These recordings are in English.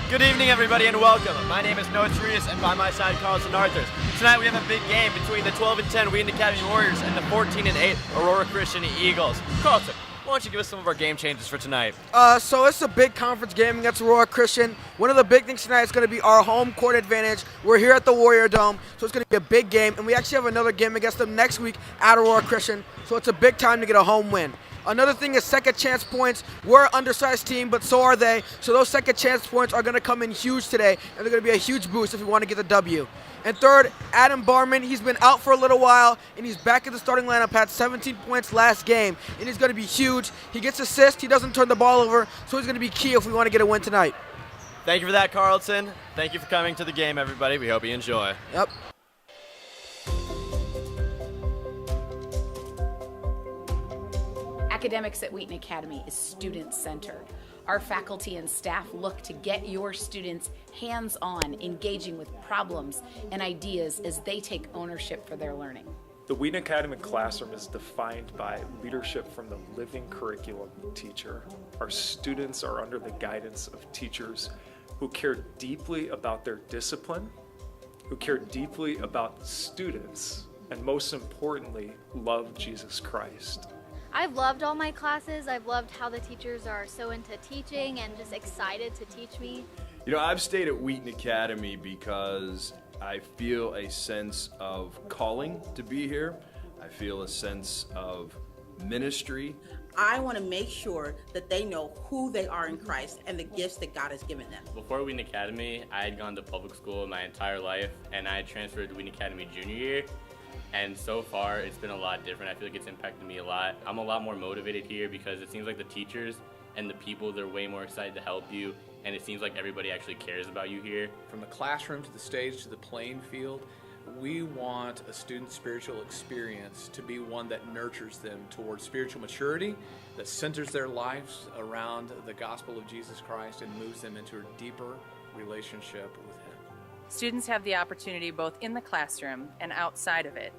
Good evening, everybody, and welcome. My name is Noah Terias, and by my side, Carlson Arthurs. Tonight, we have a big game between the 12-10 Wheaton Academy Warriors and the 14-8 Aurora Christian Eagles. Carlson, why don't you give us some of our game changes for tonight? So it's a big conference game against Aurora Christian. One of the big things tonight is going to be our home court advantage. We're here at the Warrior Dome, so it's going to be a big game. And we actually have another game against them next week at Aurora Christian, so it's a big time to get a home win. Another thing is second chance points. We're an undersized team, but so are they. So those second chance points are going to come in huge today, and they're going to be a huge boost if we want to get the W. And third, Adam Barman, he's been out for a little while, and he's back in the starting lineup, had 17 points last game, and he's going to be huge. He gets assists, he doesn't turn the ball over, so he's going to be key if we want to get a win tonight. Thank you for that, Carlson. Thank you for coming to the game, everybody. We hope you enjoy. Yep. Academics at Wheaton Academy is student-centered. Our faculty and staff look to get your students hands-on, engaging with problems and ideas as they take ownership for their learning. The Wheaton Academy classroom is defined by leadership from the living curriculum teacher. Our students are under the guidance of teachers who care deeply about their discipline, who care deeply about students, and most importantly, love Jesus Christ. I've loved all my classes. I've loved how the teachers are so into teaching and just excited to teach me. You know, I've stayed at Wheaton Academy because I feel a sense of calling to be here. I feel a sense of ministry. I want to make sure that they know who they are in Christ and the gifts that God has given them. Before Wheaton Academy, I had gone to public school my entire life, and I had transferred to Wheaton Academy junior year. And so far, it's been a lot different. I feel like it's impacted me a lot. I'm a lot more motivated here because it seems like the teachers and the people, they're way more excited to help you. And it seems like everybody actually cares about you here. From the classroom to the stage to the playing field, we want a student's spiritual experience to be one that nurtures them towards spiritual maturity, that centers their lives around the gospel of Jesus Christ and moves them into a deeper relationship with Him. Students have the opportunity both in the classroom and outside of it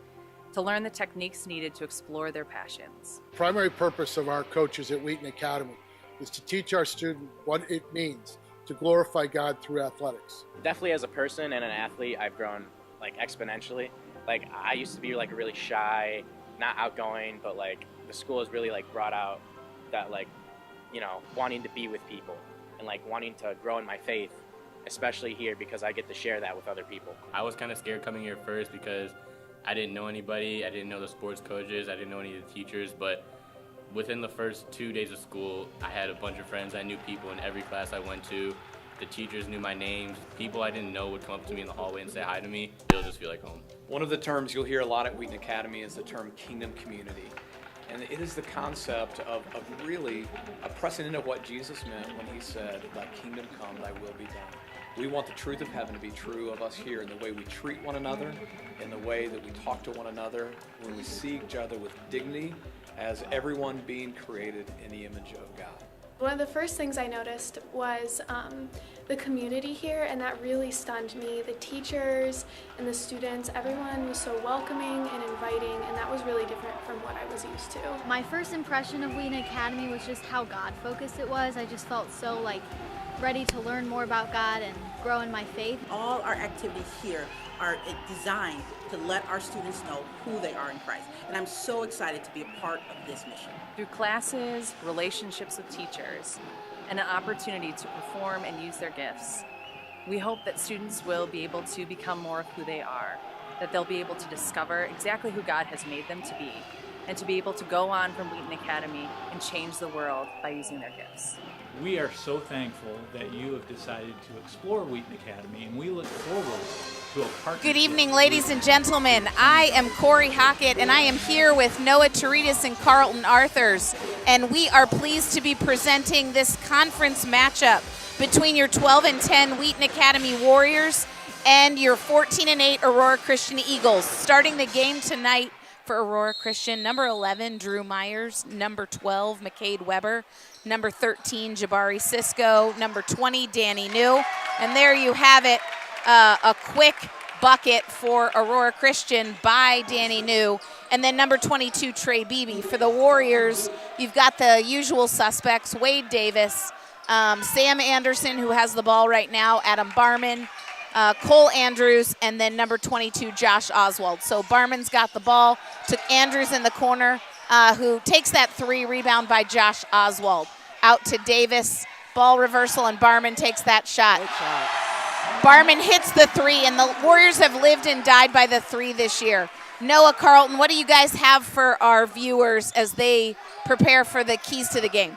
to learn the techniques needed to explore their passions. The primary purpose of our coaches at Wheaton Academy is to teach our student what it means to glorify God through athletics. Definitely as a person and an athlete, I've grown exponentially. I used to be really shy, not outgoing, but the school has really brought out that wanting to be with people and wanting to grow in my faith, especially here because I get to share that with other people. I was kind of scared coming here first because I didn't know anybody. I didn't know the sports coaches. I didn't know any of the teachers. But within the first 2 days of school, I had a bunch of friends. I knew people in every class I went to. The teachers knew my names. People I didn't know would come up to me in the hallway and say hi to me. It'll just feel like home. One of the terms you'll hear a lot at Wheaton Academy is the term kingdom community. And it is the concept of really pressing into what Jesus meant when He said, "Thy kingdom come, thy will be done." We want the truth of heaven to be true of us here in the way we treat one another, in the way that we talk to one another, when we see each other with dignity as everyone being created in the image of God. One of the first things I noticed was the community here, and that really stunned me. The teachers and the students, everyone was so welcoming and inviting, and that was really different from what I was used to. My first impression of Wheaton Academy was just how God-focused it was. I just felt so ready to learn more about God and grow in my faith. All our activities here are designed to let our students know who they are in Christ. And I'm so excited to be a part of this mission. Through classes, relationships with teachers, and an opportunity to perform and use their gifts, we hope that students will be able to become more of who they are, that they'll be able to discover exactly who God has made them to be, and to be able to go on from Wheaton Academy and change the world by using their gifts. We are so thankful that you have decided to explore Wheaton Academy, and we look forward to a partnership. Good evening, ladies and gentlemen. I am Corey Hockett, and I am here with Noah Terias and Carlton Arthurs, and we are pleased to be presenting this conference matchup between your 12-10 Wheaton Academy Warriors and your 14-8 Aurora Christian Eagles. Starting the game tonight for Aurora Christian, number 11, Drew Myers, number 12, McCade Weber, number 13, Jabari Cisco, number 20, Danny New. And there you have it, a quick bucket for Aurora Christian by Danny New. And then number 22, Trey Beebe. For the Warriors, you've got the usual suspects, Wade Davis, Sam Anderson, who has the ball right now, Adam Barman, Cole Andrews, and then number 22, Josh Oswald. So Barman's got the ball, took Andrews in the corner, who takes that 3, rebound by Josh Oswald. Out to Davis, ball reversal, and Barman takes that shot. Barman hits the 3, and the Warriors have lived and died by the 3 this year. Noah, Carlton, what do you guys have for our viewers as they prepare for the keys to the game?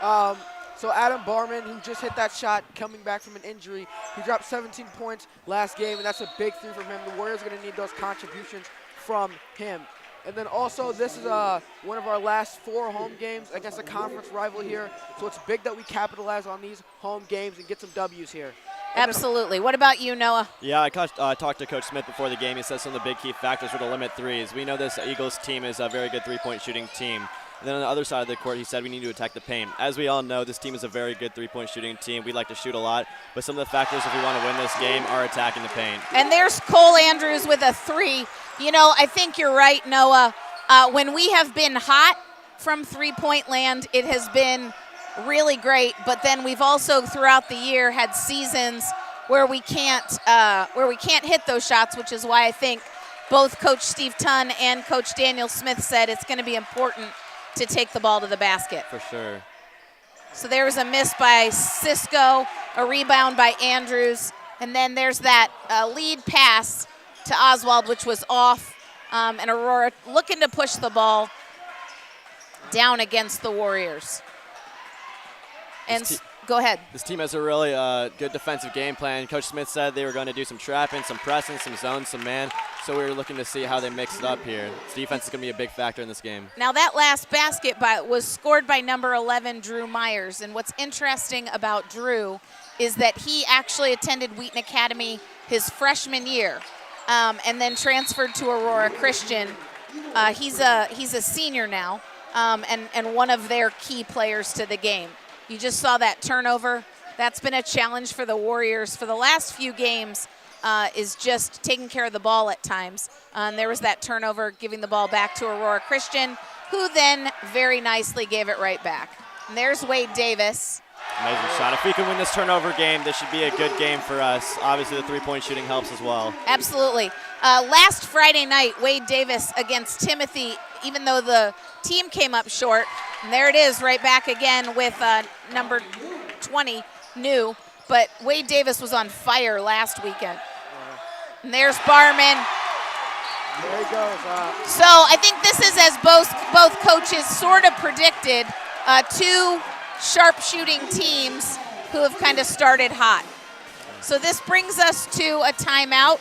So Adam Barman, who just hit that shot coming back from an injury, he dropped 17 points last game, and that's a big 3 from him. The Warriors are going to need those contributions from him. And then also, this is one of our last 4 home games against a conference rival here, so it's big that we capitalize on these home games and get some W's here. Absolutely. What about you, Noah? Yeah, I talked to Coach Smith before the game. He said some of the big key factors were to limit threes. We know this Eagles team is a very good three-point shooting team. And then on the other side of the court, he said we need to attack the paint. As we all know, this team is a very good three-point shooting team. We like to shoot a lot, but some of the factors if we want to win this game are attacking the paint. And there's Cole Andrews with a 3. You know, I think you're right, Noah. When we have been hot from three-point land, it has been really great, but then we've also throughout the year had seasons where we can't hit those shots, which is why I think both Coach Steve Tunn and Coach Daniel Smith said it's going to be important to take the ball to the basket. For sure. So there was a miss by Cisco, a rebound by Andrews, and then there's that lead pass to Oswald, which was off, and Aurora looking to push the ball down against the Warriors. And go ahead. This team has a really good defensive game plan. Coach Smith said they were going to do some trapping, some pressing, some zone, some man. So we were looking to see how they mix it up here. This defense is going to be a big factor in this game. Now that last basket was scored by number 11, Drew Myers. And what's interesting about Drew is that he actually attended Wheaton Academy his freshman year and then transferred to Aurora Christian. He's a senior now and one of their key players to the game. You just saw that turnover. That's been a challenge for the Warriors for the last few games, is just taking care of the ball at times. And there was that turnover, giving the ball back to Aurora Christian, who then very nicely gave it right back. And there's Wade Davis. Amazing shot. If we can win this turnover game, this should be a good game for us. Obviously, the three-point shooting helps as well. Absolutely. Last Friday night, Wade Davis against Timothy, even though the team came up short, and there it is right back again with number 20, New. But Wade Davis was on fire last weekend. And there's Barman. There he goes. So I think this is, as both coaches sort of predicted, 2 sharp-shooting teams who have kind of started hot. So this brings us to a timeout.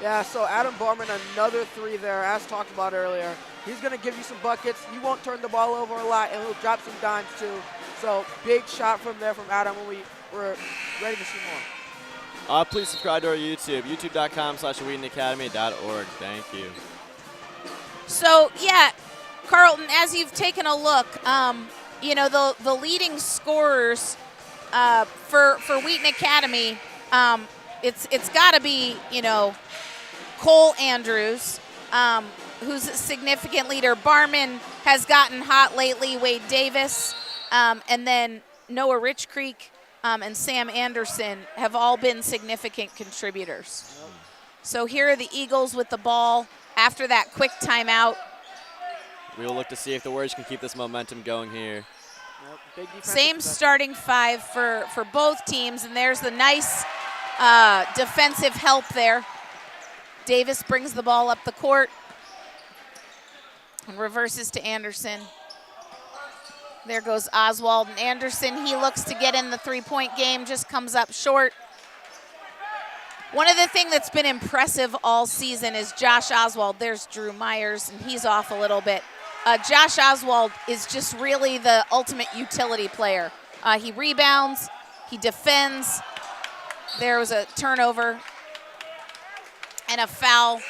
Yeah, so Adam Barman, another 3 there, as talked about earlier. He's going to give you some buckets. You won't turn the ball over a lot, and he'll drop some dimes too. So big shot from there from Adam when we're ready to see more. Please subscribe to our YouTube, youtube.com/WheatonAcademy.org. Thank you. So, yeah, Carlton, as you've taken a look, you know, the leading scorers for Wheaton Academy, it's got to be, you know, Cole Andrews, who's a significant leader. Barman has gotten hot lately. Wade Davis, and then Noah Rich Creek and Sam Anderson have all been significant contributors. So here are the Eagles with the ball after that quick timeout. We will look to see if the Warriors can keep this momentum going here. Same starting 5 for both teams, and there's the nice defensive help there. Davis brings the ball up the court and reverses to Anderson. There goes Oswald, and Anderson, he looks to get in the three-point game, just comes up short. One of the things that's been impressive all season is Josh Oswald. There's Drew Myers, and he's off a little bit. Josh Oswald is just really the ultimate utility player. He rebounds, he defends. There was a turnover and a foul.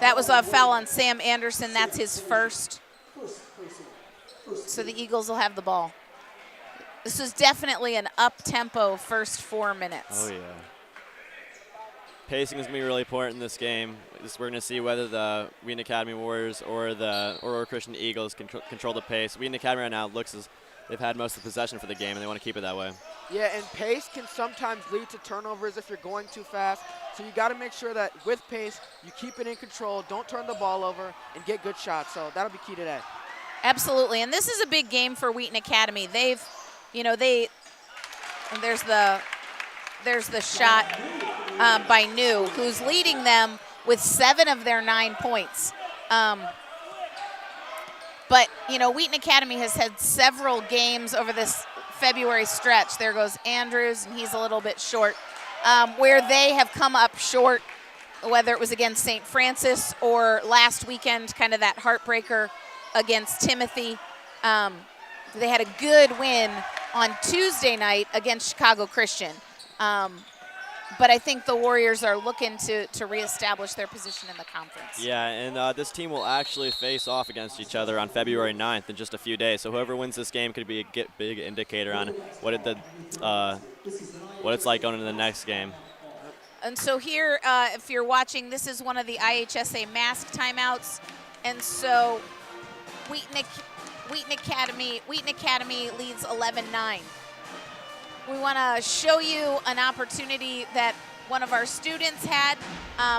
That was a foul on Sam Anderson. That's his first. So the Eagles will have the ball. This was definitely an up-tempo first 4 minutes. Oh, yeah. Pacing is going to be really important in this game. We're going to see whether the Wheaton Academy Warriors or the Aurora Christian Eagles can control the pace. Wheaton Academy right now looks they've had most of the possession for the game, and they want to keep it that way. Yeah, and pace can sometimes lead to turnovers if you're going too fast. So you got to make sure that with pace, you keep it in control, don't turn the ball over, and get good shots. So that'll be key today. Absolutely, and this is a big game for Wheaton Academy. They've, and there's the shot by New, who's leading them with 7 of their 9 points. But, Wheaton Academy has had several games over this February stretch. There goes Andrews, and he's a little bit short, where they have come up short, whether it was against St. Francis or last weekend, kind of that heartbreaker against Timothy. They had a good win on Tuesday night against Chicago Christian. But I think the Warriors are looking to reestablish their position in the conference. Yeah, and this team will actually face off against each other on February 9th in just a few days. So whoever wins this game could be a big indicator on what it's like going into the next game. And so here, if you're watching, this is one of the IHSA mask timeouts. And so Wheaton Academy leads 11-9. We want to show you an opportunity that one of our students had.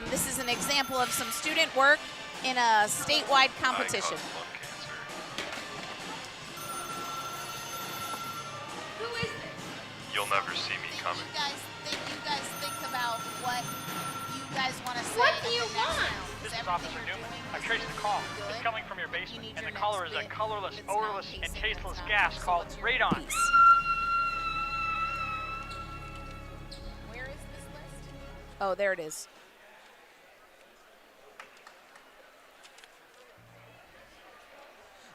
This is an example of some student work in a statewide competition. Who is this? You'll never see me coming. You guys think about what you guys want to say. What do you want? This is Officer Newman. I've traced the call. It's coming from your basement, and the caller is a colorless, odorless, and tasteless gas called radon. Oh, there it is.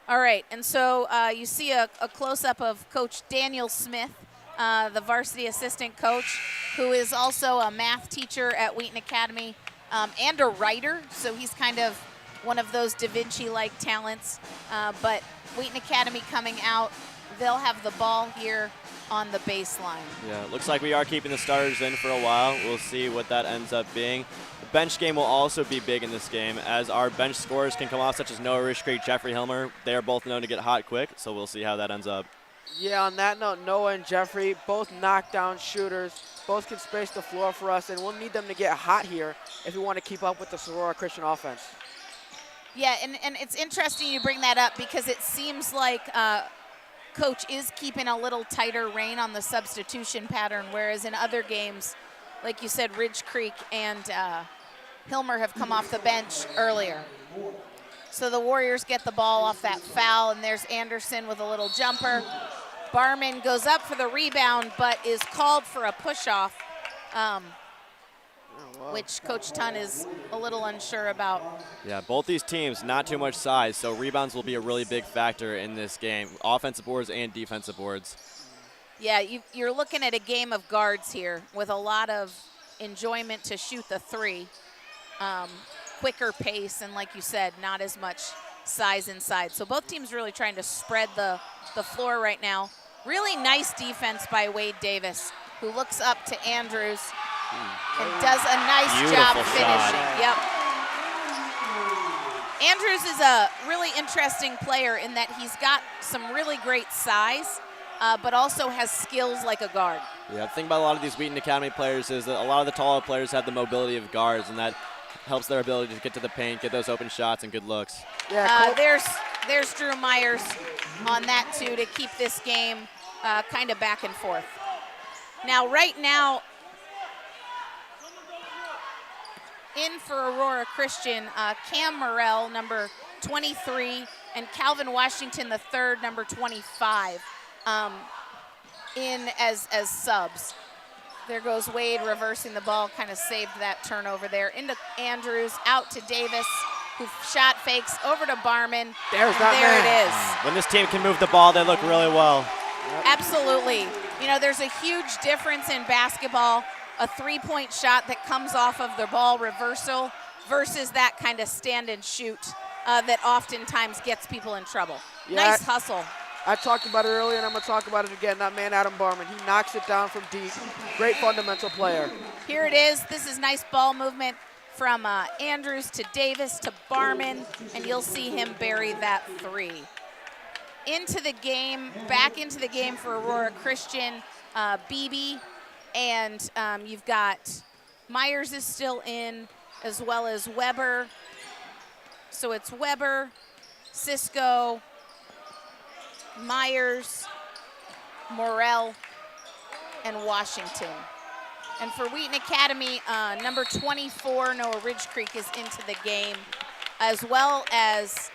All right, and so you see a close-up of Coach Daniel Smith, the varsity assistant coach, who is also a math teacher at Wheaton Academy and a writer, so he's kind of one of those Da Vinci-like talents. But Wheaton Academy coming out, they'll have the ball here on the baseline. Yeah, it looks like we are keeping the starters in for a while. We'll see what that ends up being. The bench game will also be big in this game, as our bench scorers can come off, such as Noah Rishkreek, Jeffrey Hilmer. They are both known to get hot quick, so we'll see how that ends up. Yeah, on that note, Noah and Jeffrey, both knockdown shooters, both can space the floor for us, and we'll need them to get hot here if we want to keep up with the Aurora Christian offense. Yeah, and it's interesting you bring that up because it seems like Coach is keeping a little tighter rein on the substitution pattern, whereas in other games, like you said, Ridge Creek and Hilmer have come off the bench earlier. So the Warriors get the ball off that foul, and there's Anderson with a little jumper. Barman goes up for the rebound, but is called for a push-off, which Coach Tunn is a little unsure about. Yeah, both these teams, not too much size, so rebounds will be a really big factor in this game, offensive boards and defensive boards. Yeah, you're looking at a game of guards here with a lot of enjoyment to shoot the three. Quicker pace, and like you said, not as much size inside. So both teams really trying to spread the floor right now. Really nice defense by Wade Davis, who looks up to Andrews and does a nice job finishing. Yep. Andrews is a really interesting player in that he's got some really great size, but also has skills like a guard. Yeah, the thing about a lot of these Wheaton Academy players is that a lot of the taller players have the mobility of guards, and that helps their ability to get to the paint, get those open shots, and good looks. Yeah, there's Drew Myers on that too to keep this game kind of back and forth. Now, right now, in for Aurora Christian, Cam Morrell, number 23, and Calvin Washington, the third, number 25, in as subs. There goes Wade reversing the ball, kind of saved that turnover there. Into Andrews, out to Davis, who shot fakes, over to Barman. There's that there man. It is. When this team can move the ball, they look really well. Absolutely. You know, there's a huge difference in basketball, a three-point shot that comes off of the ball reversal versus that kind of stand and shoot that oftentimes gets people in trouble. Yeah, nice hustle. I talked about it earlier, and I'm going to talk about it again. That man, Adam Barman, he knocks it down from deep. Great fundamental player. Here it is. This is nice ball movement from Andrews to Davis to Barman, and you'll see him bury that three. into the game, back into the game for Aurora Christian, Beebe, and you've got Myers is still in, as well as Weber. So it's Weber, Cisco, Myers, Morrell, and Washington. And for Wheaton Academy, number 24, Noah Ridge Creek, is into the game, as well as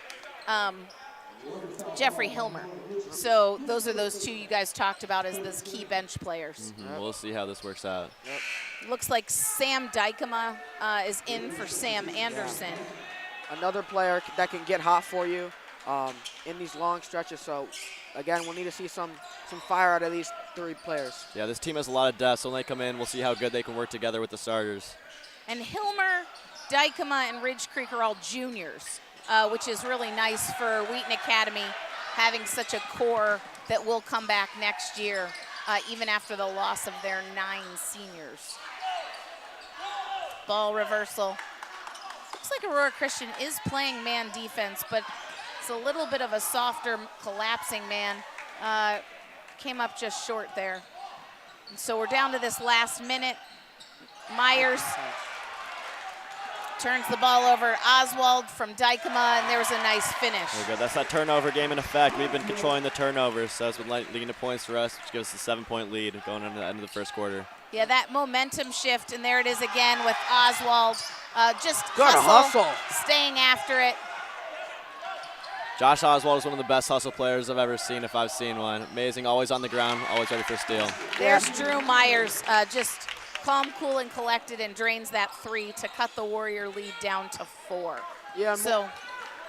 Jeffrey Hilmer. So those are those two you guys talked about as those key bench players. We'll see how this works out. Looks like Sam Dykema is in for Sam Anderson. Another player that can get hot for you in these long stretches. So, again, we'll need to see some fire out of these three players. Yeah, this team has a lot of depth, so when they come in, we'll see how good they can work together with the starters. And Hilmer, Dykema, and Ridge Creek are all juniors, which is really nice for Wheaton Academy, having such a core that will come back next year, even after the loss of their 9 seniors. Ball reversal. Looks like Aurora Christian is playing man defense, but it's a little bit of a softer collapsing man. Came up just short there. And so we're down to this last minute. Myers turns the ball over. Oswald from Dykema, and there's a nice finish. There we go. That's that turnover game in effect. We've been controlling the turnovers, so that's been leading to points for us, which gives us a 7-point lead going into the end of the first quarter. Yeah, that momentum shift, and there it is again with Oswald. Just hustle, staying after it. Josh Oswald is one of the best hustle players I've ever seen, if I've seen one. Amazing, always on the ground, always ready for a steal. There's Drew Myers, just calm, cool, and collected, and drains that 3 to cut the Warrior lead down to 4. Yeah, so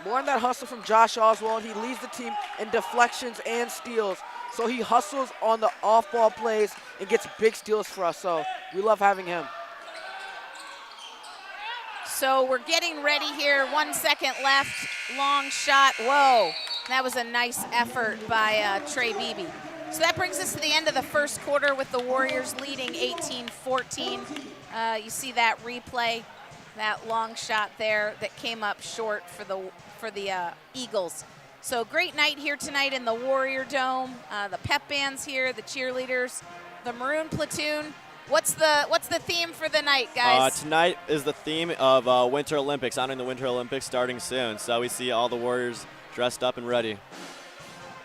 more on that hustle from Josh Oswald. He leads the team in deflections and steals. So he hustles on the off-ball plays and gets big steals for us. So we love having him. So we're getting ready here. 1 second left. Long shot. Whoa. That was a nice effort by Trey Beebe. So that brings us to the end of the first quarter with the Warriors leading 18-14. You see that replay, that long shot there that came up short for the Eagles. So great night here tonight in the Warrior Dome. The pep band's here, the cheerleaders, the Maroon Platoon. What's the theme for the night, guys? Tonight is the theme of Winter Olympics, honoring the Winter Olympics starting soon. So we see all the Warriors dressed up and ready.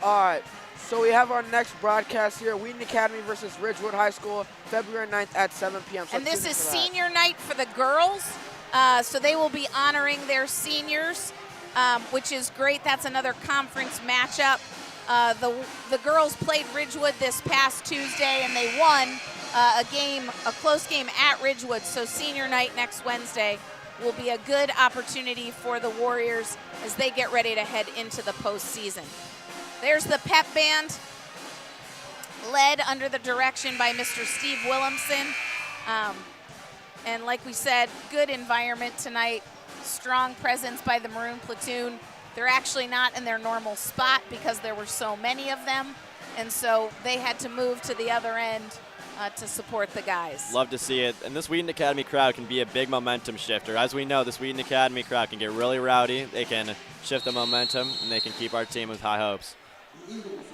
All right, so we have our next broadcast here, Wheaton Academy versus Ridgewood High School, February 9th at 7 p.m. So and this is senior night for the girls, so they will be honoring their seniors, which is great. That's another conference matchup. The girls played Ridgewood this past Tuesday, and they won a close game at Ridgewood. So senior night next Wednesday will be a good opportunity for the Warriors as they get ready to head into the postseason. There's the pep band, led under the direction by Mr. Steve Williamson. And like we said, good environment tonight, strong presence by the Maroon Platoon. They're actually not in their normal spot because there were so many of them, and so they had to move to the other end to support the guys. Love to see it. And this Wheaton Academy crowd can be a big momentum shifter. As we know, this Wheaton Academy crowd can get really rowdy. They can shift the momentum, and they can keep our team with high hopes.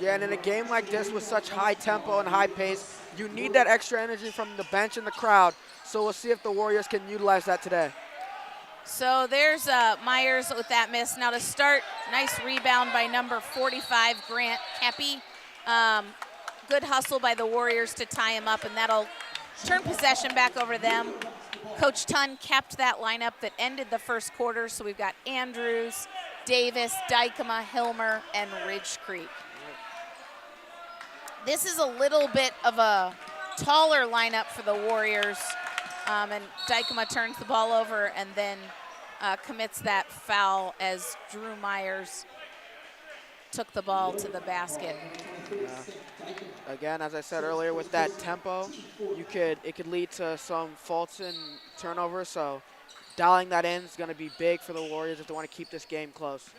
Yeah, and in a game like this with such high tempo and high pace, you need that extra energy from the bench and the crowd. So we'll see if the Warriors can utilize that today. So there's Myers with that miss. Now to start, nice rebound by number 45, Grant Kepi. Good hustle by the Warriors to tie him up, and that'll turn possession back over to them. Coach Tunn kept that lineup that ended the first quarter, so we've got Andrews, Davis, Dykema, Hilmer, and Ridge Creek. This is a little bit of a taller lineup for the Warriors, and Dykema turns the ball over and then commits that foul as Drew Myers took the ball to the basket. Again, as I said earlier, with that tempo, it could lead to some faults and turnovers. So dialing that in is going to be big for the Warriors if they want to keep this game close.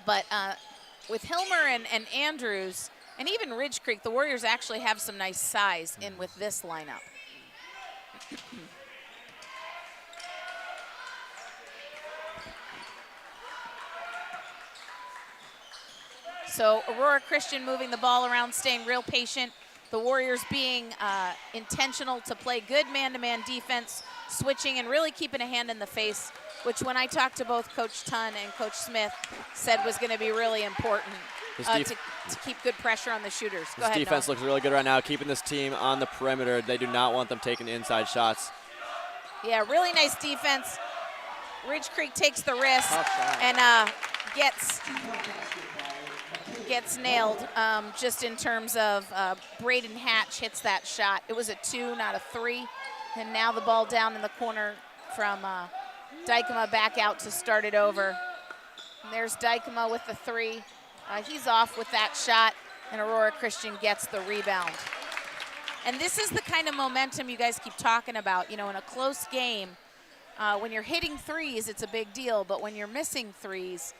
But with Hilmer and Andrews, and even Ridge Creek, the Warriors actually have some nice size in with this lineup. So Aurora Christian moving the ball around, staying real patient. The Warriors being intentional to play good man-to-man defense, switching and really keeping a hand in the face, which when I talked to both Coach Tunn and Coach Smith said was going to be really important to keep good pressure on the shooters. Go ahead, defense Noah. looks really good right now, keeping this team on the perimeter. They do not want them taking inside shots. Yeah, really nice defense. Ridge Creek takes the risk and gets nailed just in terms of Braden Hatch hits that shot. It was a 2, not a 3. And now the ball down in the corner from Dykema back out to start it over. And there's Dykema with the 3. He's off with that shot, and Aurora Christian gets the rebound. And this is the kind of momentum you guys keep talking about. You know, in a close game, when you're hitting threes, it's a big deal, but when you're missing threes,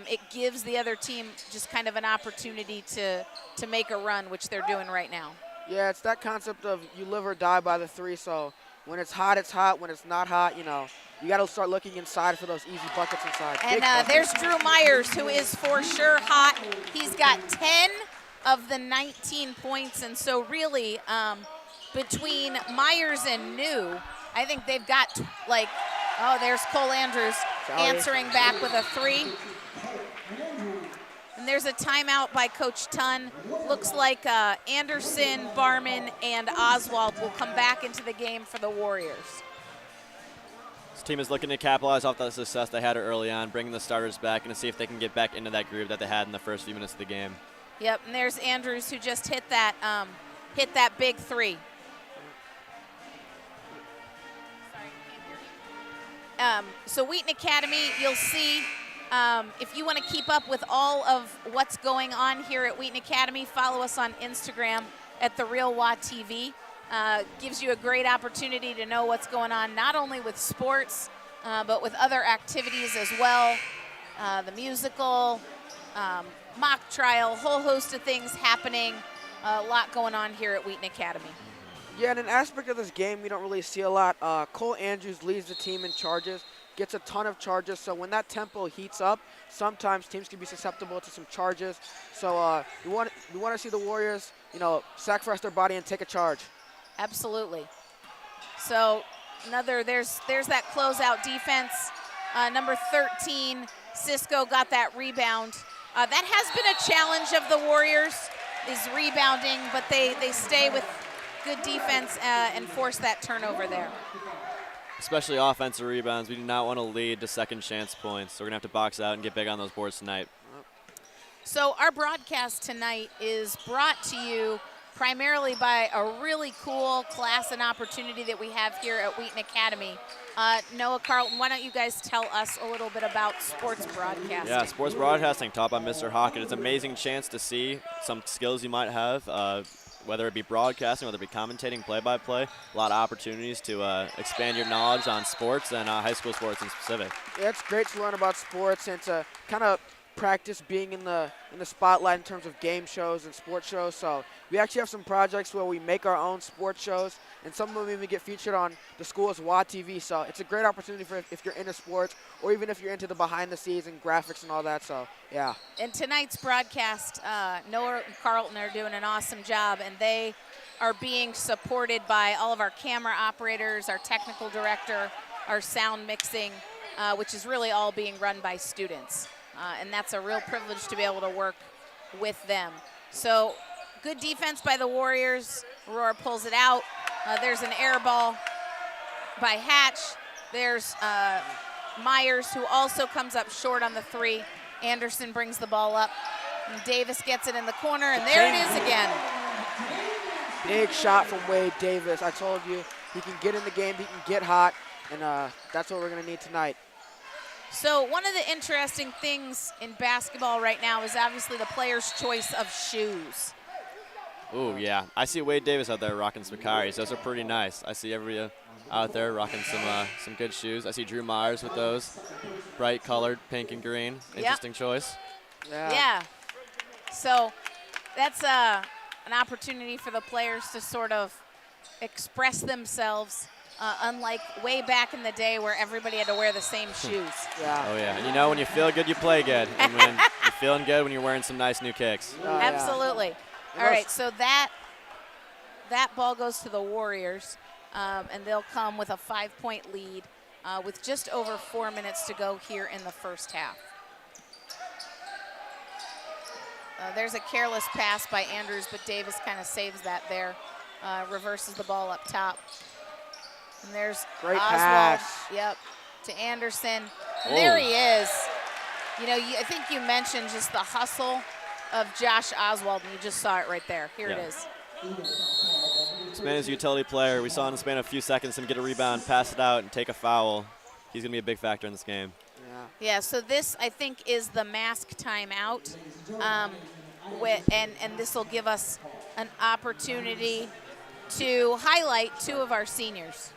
it gives the other team just kind of an opportunity to make a run, which they're doing right now. Yeah, it's that concept of you live or die by the 3. So when it's hot, it's hot. When it's not hot, you know, you got to start looking inside for those easy buckets inside. And there's Drew Myers, who is for sure hot. He's got 10 of the 19 points, and so really between Myers and New, I think they've got there's Cole Andrews answering back with a 3. And there's a timeout by Coach Tunn. Looks like Anderson, Barman, and Oswald will come back into the game for the Warriors. This team is looking to capitalize off the success they had early on, bringing the starters back and to see if they can get back into that groove that they had in the first few minutes of the game. Yep, and there's Andrews who just hit that big 3. So Wheaton Academy, you'll see if you want to keep up with all of what's going on here at Wheaton Academy, follow us on Instagram at The Real WA TV. Gives you a great opportunity to know what's going on, not only with sports, but with other activities as well. The musical, mock trial, whole host of things happening. A lot going on here at Wheaton Academy. Yeah, and an aspect of this game we don't really see a lot. Cole Andrews leads the team in charges, gets a ton of charges. So when that tempo heats up, sometimes teams can be susceptible to some charges. So we want to see the Warriors, sacrifice their body and take a charge. Absolutely. So there's that closeout defense. Number 13, Cisco got that rebound. That has been a challenge of the Warriors, is rebounding, but they stay with good defense and force that turnover there. Especially offensive rebounds. We do not want to lead to second chance points. So we're going to have to box out and get big on those boards tonight. So our broadcast tonight is brought to you primarily by a really cool class and opportunity that we have here at Wheaton Academy. Noah, Carlton, why don't you guys tell us a little bit about sports broadcasting? Yeah, sports broadcasting taught by Mr. Hockett. It's an amazing chance to see some skills you might have, whether it be broadcasting, whether it be commentating, play-by-play. A lot of opportunities to expand your knowledge on sports and high school sports in specific. Yeah, it's great to learn about sports and to kind of practice being in the spotlight in terms of game shows and sports shows. So we actually have some projects where we make our own sports shows, and some of them even get featured on the school's WA TV. So it's a great opportunity for if you're into sports, or even if you're into the behind the scenes and graphics and all that. So yeah. In tonight's broadcast, Noah and Carlton are doing an awesome job, and they are being supported by all of our camera operators, our technical director, our sound mixing, which is really all being run by students. And that's a real privilege to be able to work with them. So good defense by the Warriors. Aurora pulls it out. There's an air ball by Hatch. There's Myers, who also comes up short on the 3. Anderson brings the ball up. And Davis gets it in the corner, and there it is again. Big shot from Wade Davis. I told you, he can get in the game, he can get hot, and that's what we're going to need tonight. So one of the interesting things in basketball right now is obviously the player's choice of shoes. Ooh, yeah. I see Wade Davis out there rocking some Karis. Those are pretty nice. I see everybody out there rocking some good shoes. I see Drew Myers with those. Bright colored, pink and green. Interesting choice. Yeah. So that's an opportunity for the players to sort of express themselves. Unlike way back in the day where everybody had to wear the same shoes. Yeah. Oh, yeah. And when you feel good, you play good. And when you Feeling good when you're wearing some nice new kicks. Absolutely. All right, so that ball goes to the Warriors, and they'll come with a 5-point lead with just over 4 minutes to go here in the first half. There's a careless pass by Andrews, but Davis kind of saves that there, reverses the ball up top. And there's Great Oswald, pass. yep, to Anderson. And there he is. You know, I think you mentioned just the hustle of Josh Oswald, and you just saw it right there. Here it is. This man is a utility player. We saw in the span of a few seconds him get a rebound, pass it out, and take a foul. He's going to be a big factor in this game. Yeah, so this, I think, is the mask timeout. And this will give us an opportunity to highlight 2 of our seniors.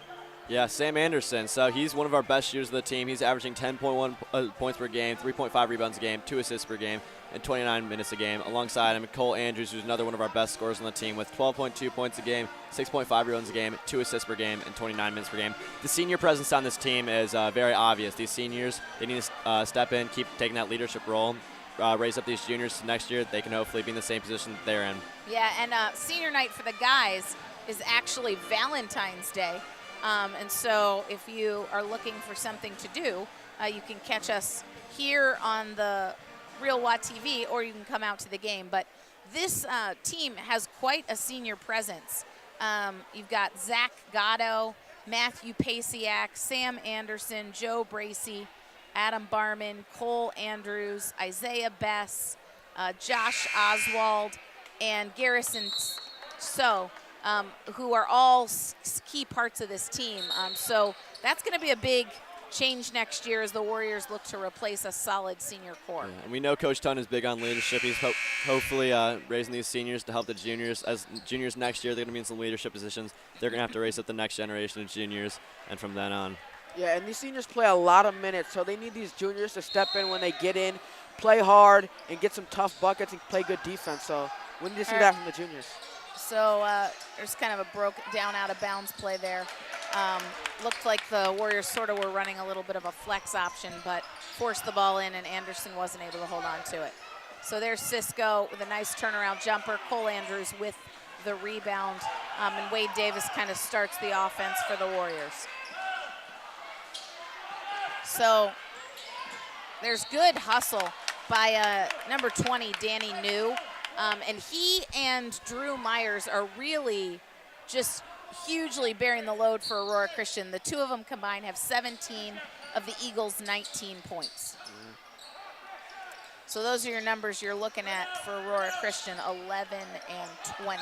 Yeah, Sam Anderson. So he's one of our best shooters of the team. He's averaging 10.1 points per game, 3.5 rebounds a game, 2 assists per game, and 29 minutes a game. Alongside him, Cole Andrews, who's another one of our best scorers on the team with 12.2 points a game, 6.5 rebounds a game, 2 assists per game, and 29 minutes per game. The senior presence on this team is very obvious. These seniors, they need to step in, keep taking that leadership role, raise up these juniors so next year. They can hopefully be in the same position that they're in. Yeah, and senior night for the guys is actually Valentine's Day. And so if you are looking for something to do, you can catch us here on the Real Watt TV, or you can come out to the game. But this team has quite a senior presence. You've got Zach Gatto, Matthew Pasiak, Sam Anderson, Joe Bracey, Adam Barman, Cole Andrews, Isaiah Bess, Josh Oswald, and Garrison who are all key parts of this team. So that's going to be a big change next year as the Warriors look to replace a solid senior core. Yeah, and we know Coach Tun is big on leadership. He's hopefully raising these seniors to help the juniors. As juniors next year, they're going to be in some leadership positions. They're going to have to raise up the next generation of juniors, and from then on. Yeah, and these seniors play a lot of minutes, so they need these juniors to step in when they get in, play hard, and get some tough buckets and play good defense. So we need to see that from the juniors. So there's kind of a broke down out of bounds play there. Looked like the Warriors sort of were running a little bit of a flex option, but forced the ball in, and Anderson wasn't able to hold on to it. So there's Cisco with a nice turnaround jumper. Cole Andrews with the rebound, and Wade Davis kind of starts the offense for the Warriors. So there's good hustle by number 20, Danny New. And he and Drew Myers are really just hugely bearing the load for Aurora Christian. The 2 of them combined have 17 of the Eagles' 19 points. So those are your numbers you're looking at for Aurora Christian, 11 and 20.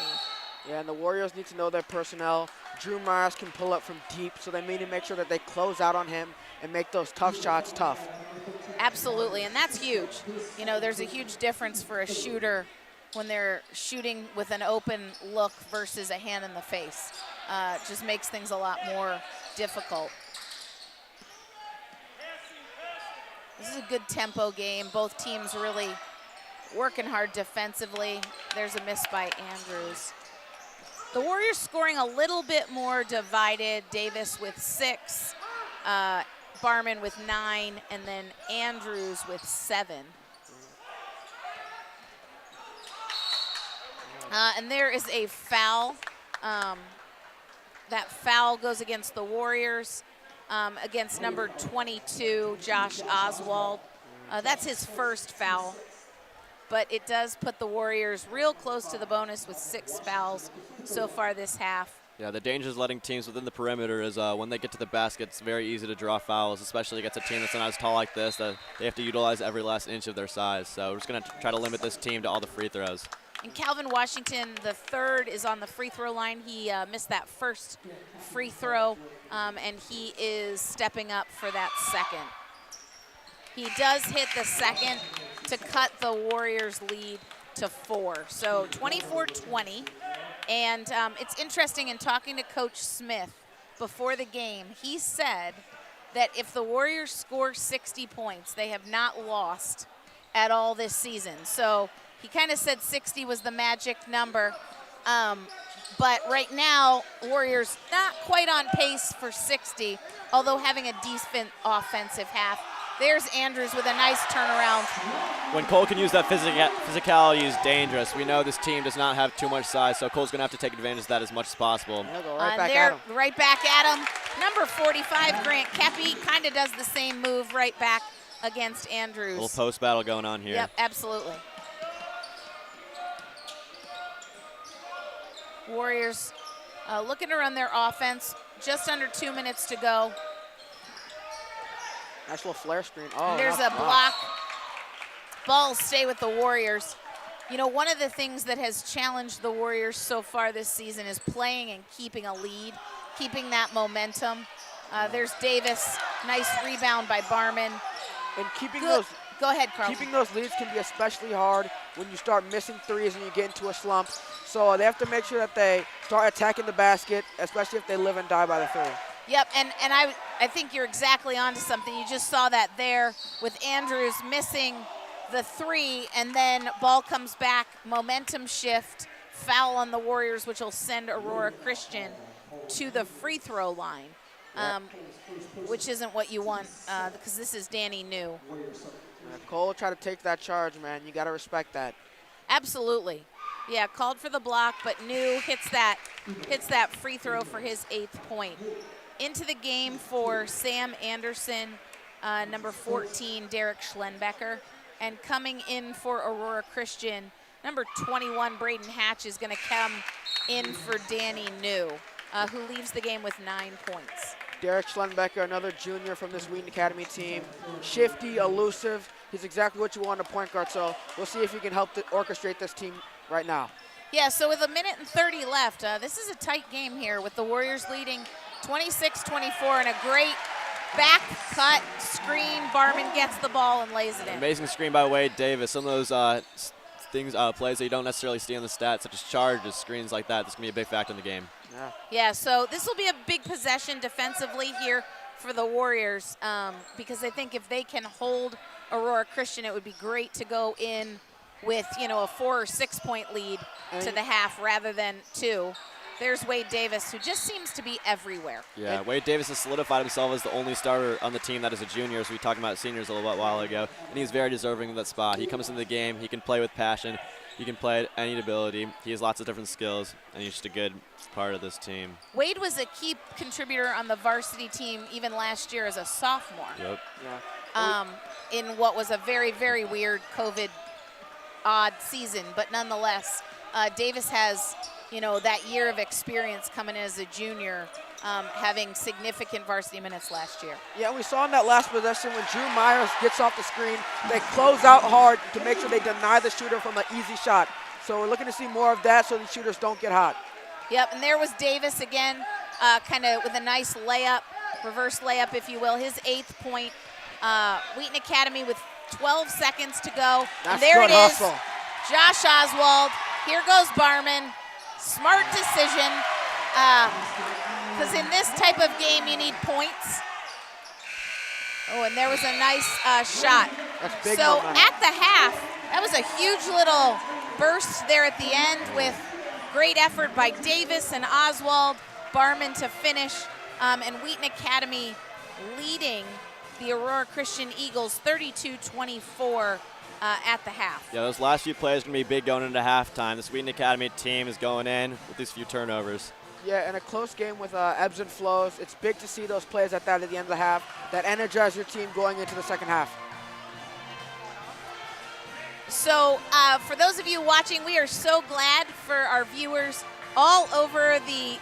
Yeah, and the Warriors need to know their personnel. Drew Myers can pull up from deep, so they need to make sure that they close out on him and make those tough shots tough. Absolutely, and that's huge. You know, there's a huge difference for a shooter when they're shooting with an open look versus a hand in the face. Just makes things a lot more difficult. This is a good tempo game. Both teams really working hard defensively. There's a miss by Andrews. The Warriors scoring a little bit more divided. Davis with 6, Barman with 9, and then Andrews with 7. And there is a foul. That foul goes against the Warriors, against number 22, Josh Oswald. That's his first foul, but it does put the Warriors real close to the bonus with 6 fouls so far this half. Yeah, the danger is letting teams within the perimeter is when they get to the basket, it's very easy to draw fouls, especially against a team that's not as tall like this. They have to utilize every last inch of their size. So we're just going to try to limit this team to all the free throws. And Calvin Washington, the third, is on the free throw line. He missed that first free throw, and he is stepping up for that second. He does hit the second to cut the Warriors' lead to 4. So 24-20. And it's interesting, in talking to Coach Smith before the game, he said that if the Warriors score 60 points, they have not lost at all this season. So he kind of said 60 was the magic number. But right now, Warriors not quite on pace for 60, although having a decent offensive half. There's Andrews with a nice turnaround. When Cole can use that physicality, is dangerous. We know this team does not have too much size, so Cole's going to have to take advantage of that as much as possible. Go Right back at him. Number 45, Grant Kepi, kind of does the same move right back against Andrews. A little post battle going on here. Yep, absolutely. Warriors looking to run their offense. Just under 2 minutes to go. Nice little flare screen. Oh, There's a block. Balls stay with the Warriors. You know, one of the things that has challenged the Warriors so far this season is playing and keeping a lead, keeping that momentum. There's Davis. Nice rebound by Barman. And keeping Good. those Go ahead, Carl. Keeping those leads can be especially hard when you start missing threes and you get into a slump. So they have to make sure that they start attacking the basket, especially if they live and die by the three. Yep, and I think you're exactly onto something. You just saw that there with Andrews missing the three, and then ball comes back, momentum shift, foul on the Warriors, which will send Aurora Christian to the free throw line, which isn't what you want because this is Danny New. Cole tried to take that charge, man. You got to respect that. Absolutely. Yeah, called for the block, but New hits that free throw for his 8th point. Into the game for Sam Anderson, number 14, Derek Schlenbecker. And coming in for Aurora Christian, number 21, Braden Hatch, is going to come in for Danny New, who leaves the game with 9 points. Derek Schlenbecker, another junior from this Wheaton Academy team. Shifty, elusive. He's exactly what you want in a point guard, so we'll see if he can help to orchestrate this team right now. Yeah, so with 1:30 left, this is a tight game here with the Warriors leading 26-24 and a great back cut screen. Barman gets the ball and lays it in. Amazing screen by Wade Davis. Some of those plays that you don't necessarily see on the stats, such as charges, screens like that, this can be a big factor in the game. Yeah, so this will be a big possession defensively here for the Warriors because I think if they can hold Aurora Christian, it would be great to go in with, a 4 or 6 point lead to the half rather than 2. There's Wade Davis, who just seems to be everywhere. Yeah, Wade Davis has solidified himself as the only starter on the team that is a junior, as we talked about seniors a little while ago, and he's very deserving of that spot. He comes into the game, he can play with passion, he can play at any ability, he has lots of different skills, and he's just a good part of this team. Wade was a key contributor on the varsity team even last year as a sophomore. Yep. In what was a very, very weird COVID odd season, but nonetheless, Davis has, that year of experience coming in as a junior, having significant varsity minutes last year. Yeah, we saw in that last possession when Drew Myers gets off the screen, they close out hard to make sure they deny the shooter from an easy shot. So we're looking to see more of that so the shooters don't get hot. Yep, and there was Davis again, kind of with a nice layup, reverse layup, if you will, his 8th point. Wheaton Academy with 12 seconds to go. That's and there good it is, hustle. Josh Oswald. Here goes Barman. Smart decision, because in this type of game you need points. Oh, and there was a nice shot. That's big so momentum. at the half, that was a huge little burst there at the end with great effort by Davis and Oswald, Barman to finish, and Wheaton Academy leading the Aurora Christian Eagles 32-24 at the half. Yeah, those last few plays are going to be big going into halftime. This Wheaton Academy team is going in with these few turnovers. Yeah, and a close game with ebbs and flows. It's big to see those plays at the end of the half that energize your team going into the second half. So for those of you watching, we are so glad for our viewers all over the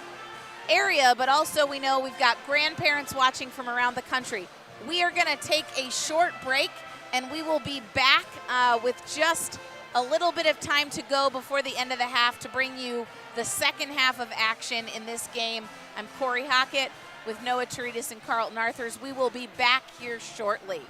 area, but also we know we've got grandparents watching from around the country. We are going to take a short break, and we will be back with just a little bit of time to go before the end of the half to bring you the second half of action in this game. I'm Corey Hockett with Noah Terides and Carlton Arthurs. We will be back here shortly.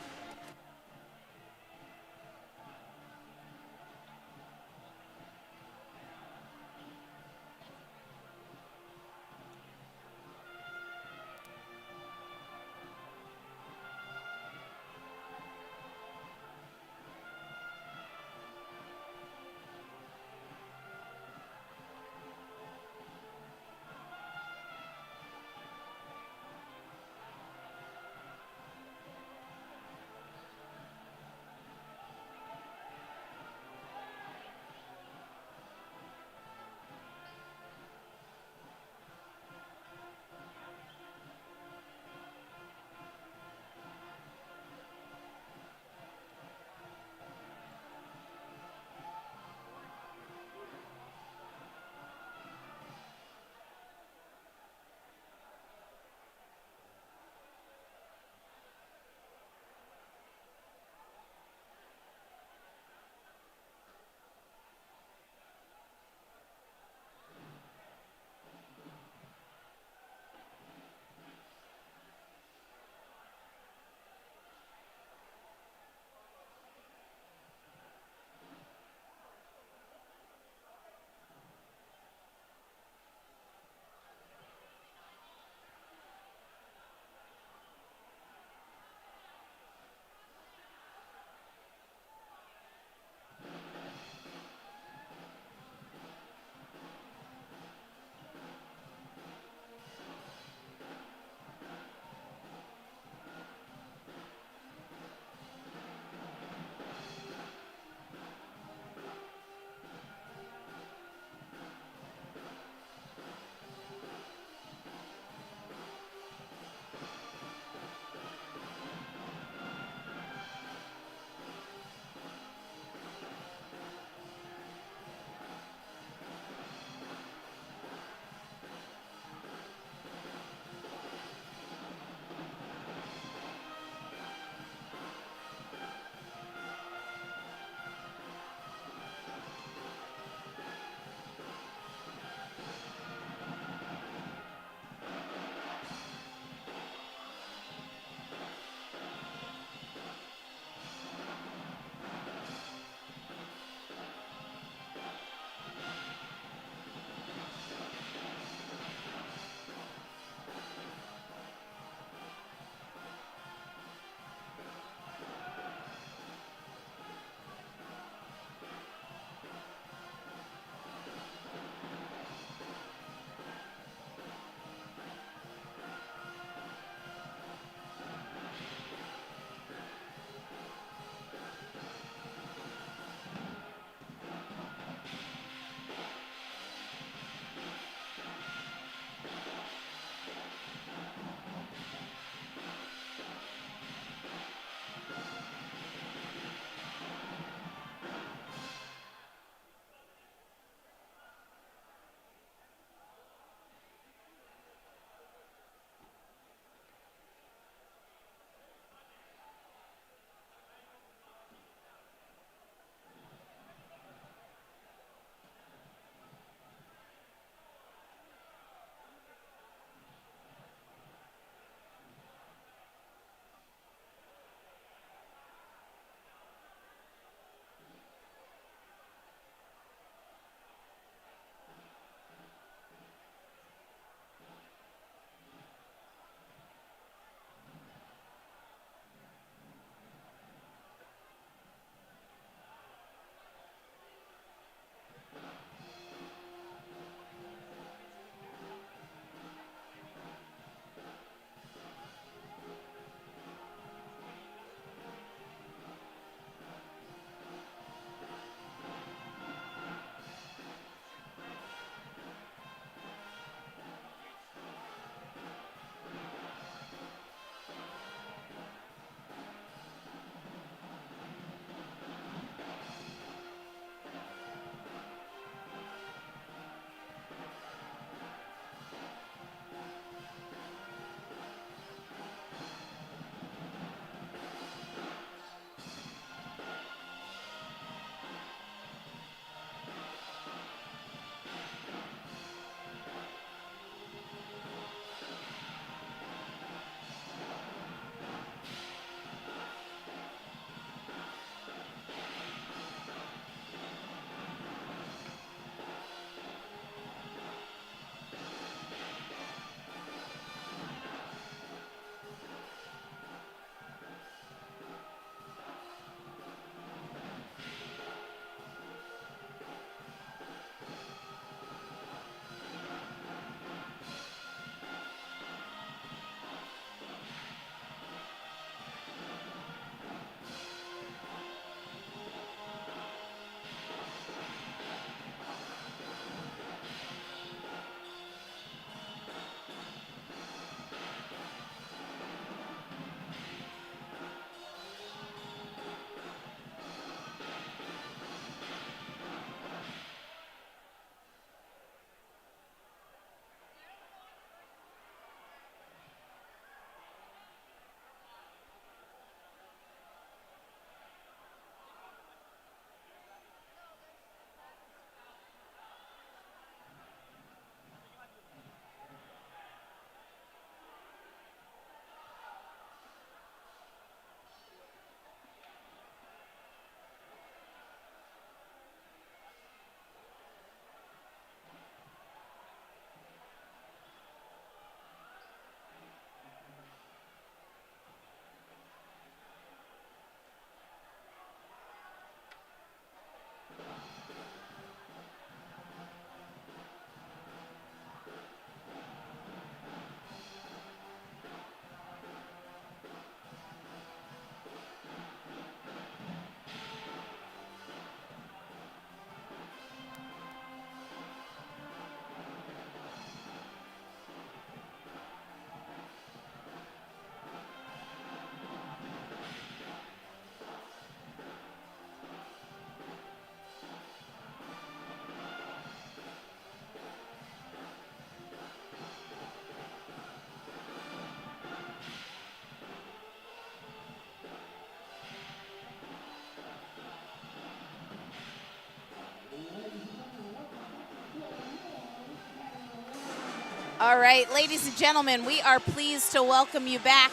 All right, ladies and gentlemen, we are pleased to welcome you back.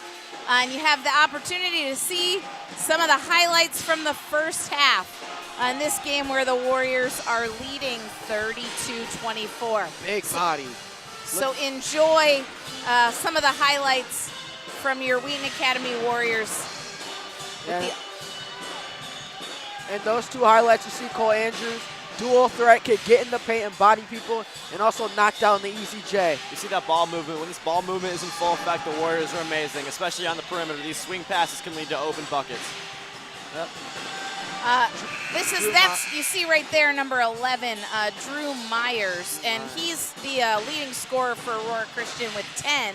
And you have the opportunity to see some of the highlights from the first half on this game where the Warriors are leading 32-24. Big body. So enjoy some of the highlights from your Wheaton Academy Warriors. Yeah. And those two highlights, you see Cole Andrews, dual threat, could get in the paint and body people, and also knock down the easy J. You see that ball movement. When this ball movement is in full effect, the Warriors are amazing, especially on the perimeter. These swing passes can lead to open buckets. Yep. You see right there, number 11, Drew Myers, and he's the leading scorer for Aurora Christian with 10.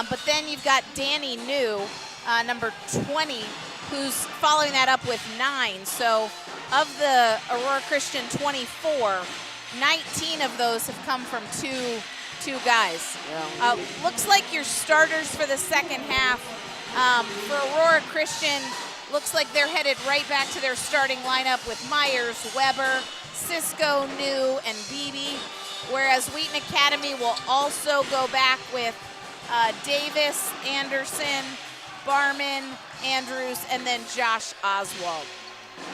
But then you've got Danny New, number 20, who's following that up with 9. So of the Aurora Christian 24, 19 of those have come from two guys. Yeah. Looks like your starters for the second half for Aurora Christian. Looks like they're headed right back to their starting lineup with Myers, Weber, Cisco, New, and Beebe. Whereas Wheaton Academy will also go back with Davis, Anderson, Barman, Andrews, and then Josh Oswald.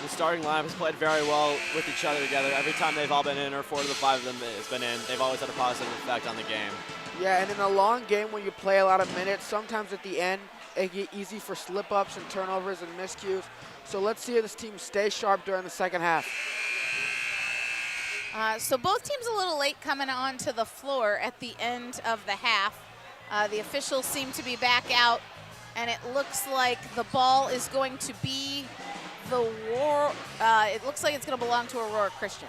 The starting lineup has played very well with each other together. Every time they've all been in, or 4 of the 5 of them has been in, they've always had a positive effect on the game. Yeah, and in a long game when you play a lot of minutes, sometimes at the end, it get easy for slip-ups and turnovers and miscues. So let's see if this team stays sharp during the second half. So both teams a little late coming onto the floor at the end of the half. The officials seem to be back out, and it looks like the ball is going to be it looks like it's going to belong to Aurora Christian.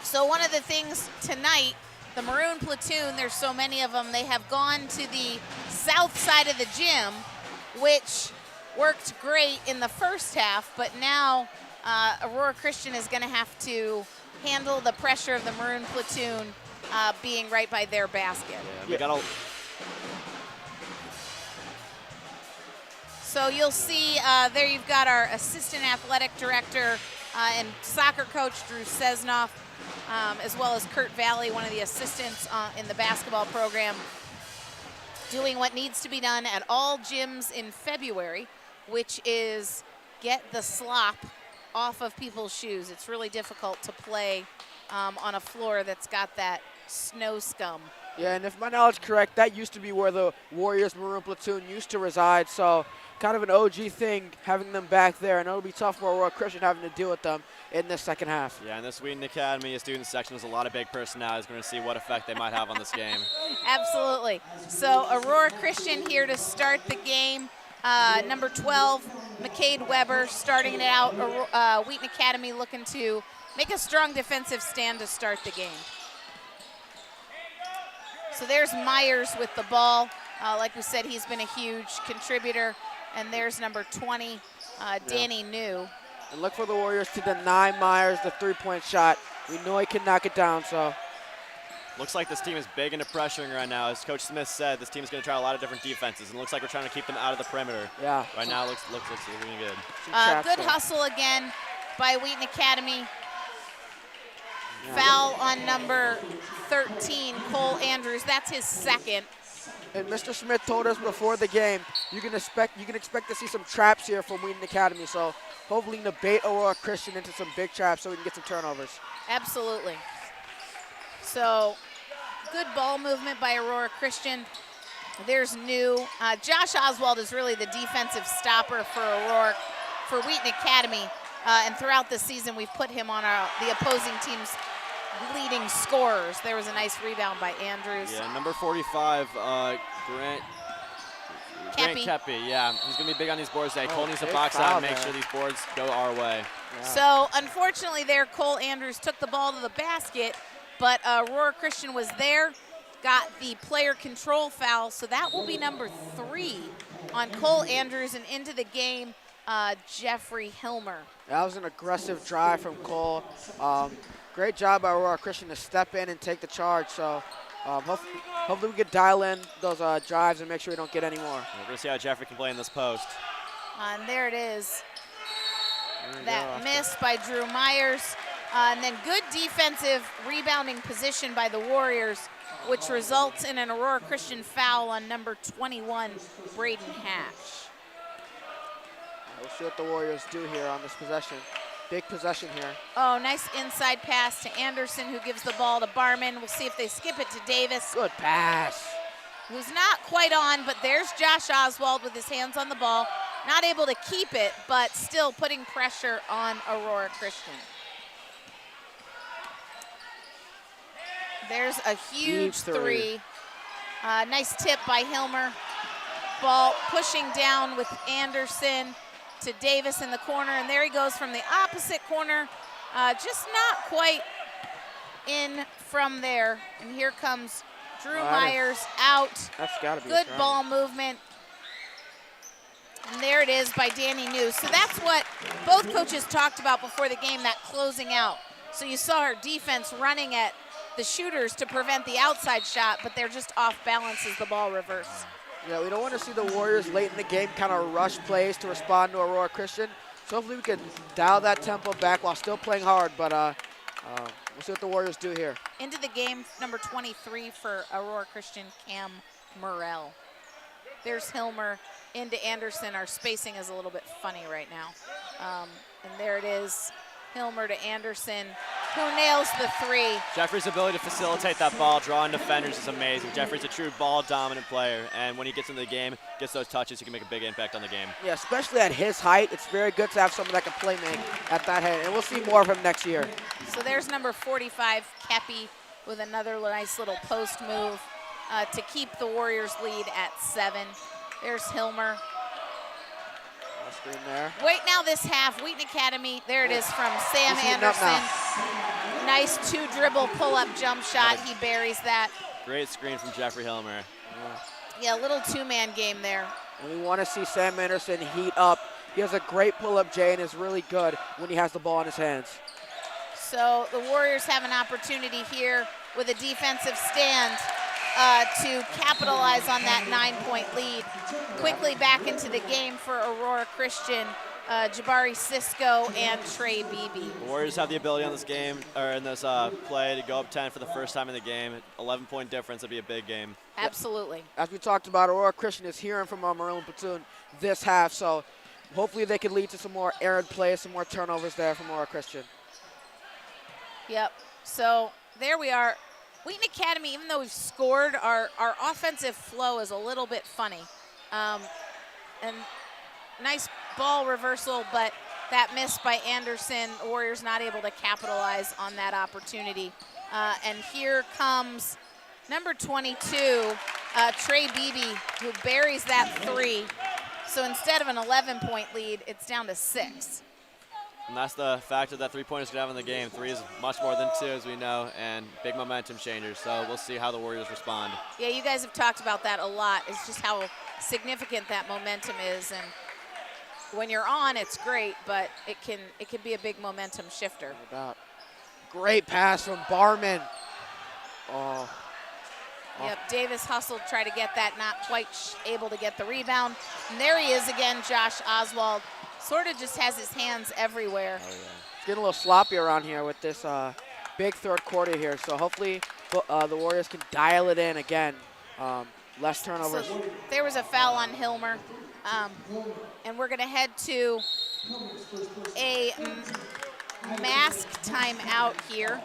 So one of the things tonight, the Maroon Platoon, there's so many of them, they have gone to the south side of the gym, which worked great in the first half, but now Aurora Christian is going to have to handle the pressure of the Maroon Platoon being right by their basket. Yeah, So you'll see there you've got our assistant athletic director and soccer coach, Drew Sesnoff, as well as Kurt Valley, one of the assistants in the basketball program, doing what needs to be done at all gyms in February, which is get the slop off of people's shoes. It's really difficult to play on a floor that's got that snow scum. Yeah, and if my knowledge is correct, that used to be where the Warriors Maroon Platoon used to reside, so kind of an OG thing having them back there, and it'll be tough for Aurora Christian having to deal with them in the second half. Yeah, and this Wheaton Academy student section is a lot of big personalities. We're going to see what effect they might have on this game. Absolutely. So Aurora Christian here to start the game. Number 12, McCade Weber starting it out. Wheaton Academy looking to make a strong defensive stand to start the game. So there's Myers with the ball. Like we said, he's been a huge contributor. And there's number 20, Danny New. And look for the Warriors to deny Myers the three-point shot. We know he can knock it down, so. Looks like this team is big into pressuring right now. As Coach Smith said, this team's going to try a lot of different defenses, and it looks like we're trying to keep them out of the perimeter. Yeah. Right now, it looks really good. Good hustle again by Wheaton Academy. Yeah. Foul on number 13, Cole Andrews. That's his second. And Mr. Smith told us before the game, you can expect to see some traps here from Wheaton Academy. So hopefully to bait Aurora Christian into some big traps so we can get some turnovers. Absolutely. So good ball movement by Aurora Christian. There's New. Josh Oswald is really the defensive stopper for Wheaton Academy. And throughout the season, we've put him on the opposing team's leading scorers. There was a nice rebound by Andrews. Yeah, number 45, Grant Kepi. Yeah, he's going to be big on these boards today. Cole needs to box out and make sure these boards go our way. Yeah. So, unfortunately there, Cole Andrews took the ball to the basket, but Aurora Christian was there, got the player control foul, so that will be number 3 on Cole Andrews, and into the game, Jeffrey Hilmer. That was an aggressive drive from Cole. Great job by Aurora Christian to step in and take the charge. So hopefully we can dial in those drives and make sure we don't get any more. We're going to see how Jeffrey can play in this post. And there it is. That miss by Drew Myers. And then good defensive rebounding position by the Warriors. which results in an Aurora Christian foul on number 21, Braden Hatch. We'll see what the Warriors do here on this possession. Big possession here. Oh, nice inside pass to Anderson, who gives the ball to Barman. We'll see if they skip it to Davis. Good pass. Who's not quite on, but there's Josh Oswald with his hands on the ball. Not able to keep it, but still putting pressure on Aurora Christian. There's a huge three. Nice tip by Hilmer. Ball pushing down with Anderson to Davis in the corner, and there he goes from the opposite corner. Just not quite in from there. And here comes Drew Myers out. That's gotta be good ball movement. And there it is by Danny New. So that's what both coaches talked about before the game, that closing out. So you saw our defense running at the shooters to prevent the outside shot, but they're just off balance as the ball reverses. Yeah, we don't want to see the Warriors late in the game kind of rush plays to respond to Aurora Christian. So hopefully we can dial that tempo back while still playing hard, but we'll see what the Warriors do here. Into the game, number 23 for Aurora Christian, Cam Murrell. There's Hilmer into Anderson. Our spacing is a little bit funny right now. And there it is, Hilmer to Anderson, who nails the three. Jeffrey's ability to facilitate that ball, drawing defenders is amazing. Jeffrey's a true ball-dominant player, and when he gets into the game, gets those touches, he can make a big impact on the game. Yeah, especially at his height, it's very good to have someone that can play make at that height, and we'll see more of him next year. So there's number 45, Kepi, with another nice little post move to keep the Warriors lead at 7. There's Hilmer. Screen there. Wait now this half, Wheaton Academy, there it is from Sam Anderson. Nice 2-dribble pull-up jump shot, he buries that. Great screen from Jeffrey Hilmer. Yeah, a little two-man game there. And we want to see Sam Anderson heat up. He has a great pull-up, Jay, and is really good when he has the ball in his hands. So the Warriors have an opportunity here with a defensive stand to capitalize on that 9-point lead. Quickly back into the game for Aurora Christian, Jabari Cisco and Trey Beebe. The Warriors have the ability on this game, or in this play, to go up 10 for the first time in the game. 11-point difference would be a big game. Absolutely. As we talked about, Aurora Christian is hearing from our Maroon platoon this half, so hopefully they can lead to some more errant plays, some more turnovers there from Aurora Christian. Yep, so there we are. Wheaton Academy, even though we've scored, our offensive flow is a little bit funny. And nice ball reversal, but that miss by Anderson. The Warriors not able to capitalize on that opportunity. And here comes number 22, Trey Beebe, who buries that 3. So instead of an 11-point lead, it's down to 6. And that's the factor that 3-pointers can have in the game. 3 is much more than 2, as we know, and big momentum changer. So we'll see how the Warriors respond. Yeah, you guys have talked about that a lot. It's just how significant that momentum is. And when you're on, it's great, but it can be a big momentum shifter. No doubt. Great pass from Barman. Oh. Yep, Davis hustled, tried to get that, not quite able to get the rebound. And there he is again, Josh Oswald. Sort of just has his hands everywhere. Oh, yeah. It's getting a little sloppy around here with this big third quarter here. So hopefully the Warriors can dial it in again. Less turnovers. So there was a foul on Hilmer. And we're going to head to a mask timeout here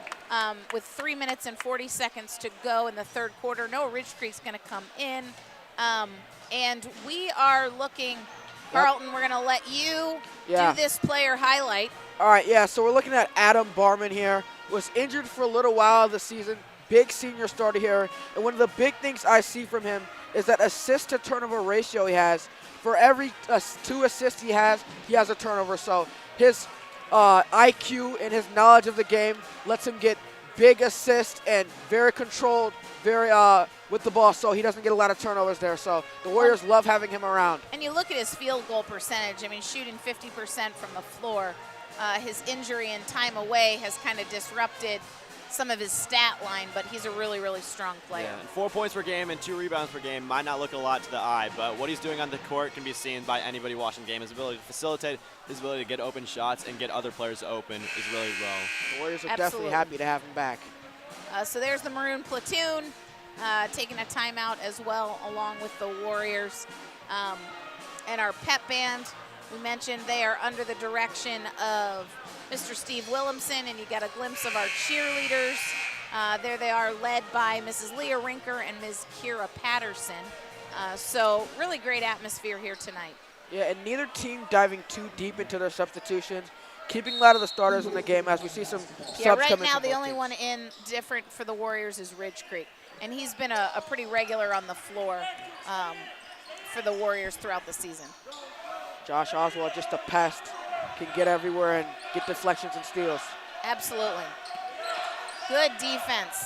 with 3 minutes and 40 seconds to go in the third quarter. Noah Ridge Creek's going to come in. And we are looking... Carlton, we're going to let you do this player highlight. All right, yeah, so we're looking at Adam Barman here. Was injured for a little while this season. Big senior starter here. And one of the big things I see from him is that assist to turnover ratio he has. For every 2 assists he has a turnover. So his IQ and his knowledge of the game lets him get big assists and very controlled, very with the ball, so he doesn't get a lot of turnovers there. So the Warriors love having him around. And you look at his field goal percentage. I mean, shooting 50% from the floor. His injury and time away has kind of disrupted some of his stat line, but he's a really, really strong player. Yeah, and 4 points per game and 2 rebounds per game might not look a lot to the eye, but what he's doing on the court can be seen by anybody watching the game. His ability to facilitate, his ability to get open shots and get other players open is really low. The Warriors are definitely happy to have him back. So there's the Maroon platoon. taking a timeout as well, along with the Warriors. And our pep band, we mentioned they are under the direction of Mr. Steve Williamson, and you got a glimpse of our cheerleaders. There they are, led by Mrs. Leah Rinker and Ms. Kira Patterson. So really great atmosphere here tonight. Yeah, and neither team diving too deep into their substitutions, keeping a lot of the starters in the game as we see some subs Yeah, right come in now from the both only teams. one in different for the Warriors is Ridge Creek, and he's been a pretty regular on the floor for the Warriors throughout the season. Josh Oswald, just a pest, can get everywhere and get deflections and steals. Absolutely. Good defense.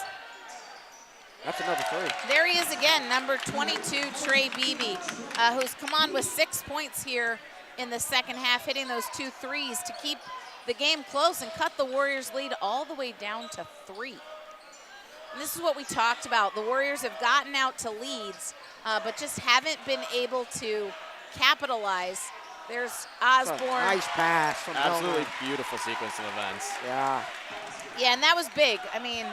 That's another three. There he is again, number 22, Trey Beebe, who's come on with 6 points here in the second half, hitting those 2 threes to keep the game close and cut the Warriors' lead all the way down to 3. And this is what we talked about. The Warriors have gotten out to leads, but just haven't been able to capitalize. There's Osborne. Nice pass from Absolutely Hillman. beautiful sequence of events. Yeah. Yeah, and that was big. I mean,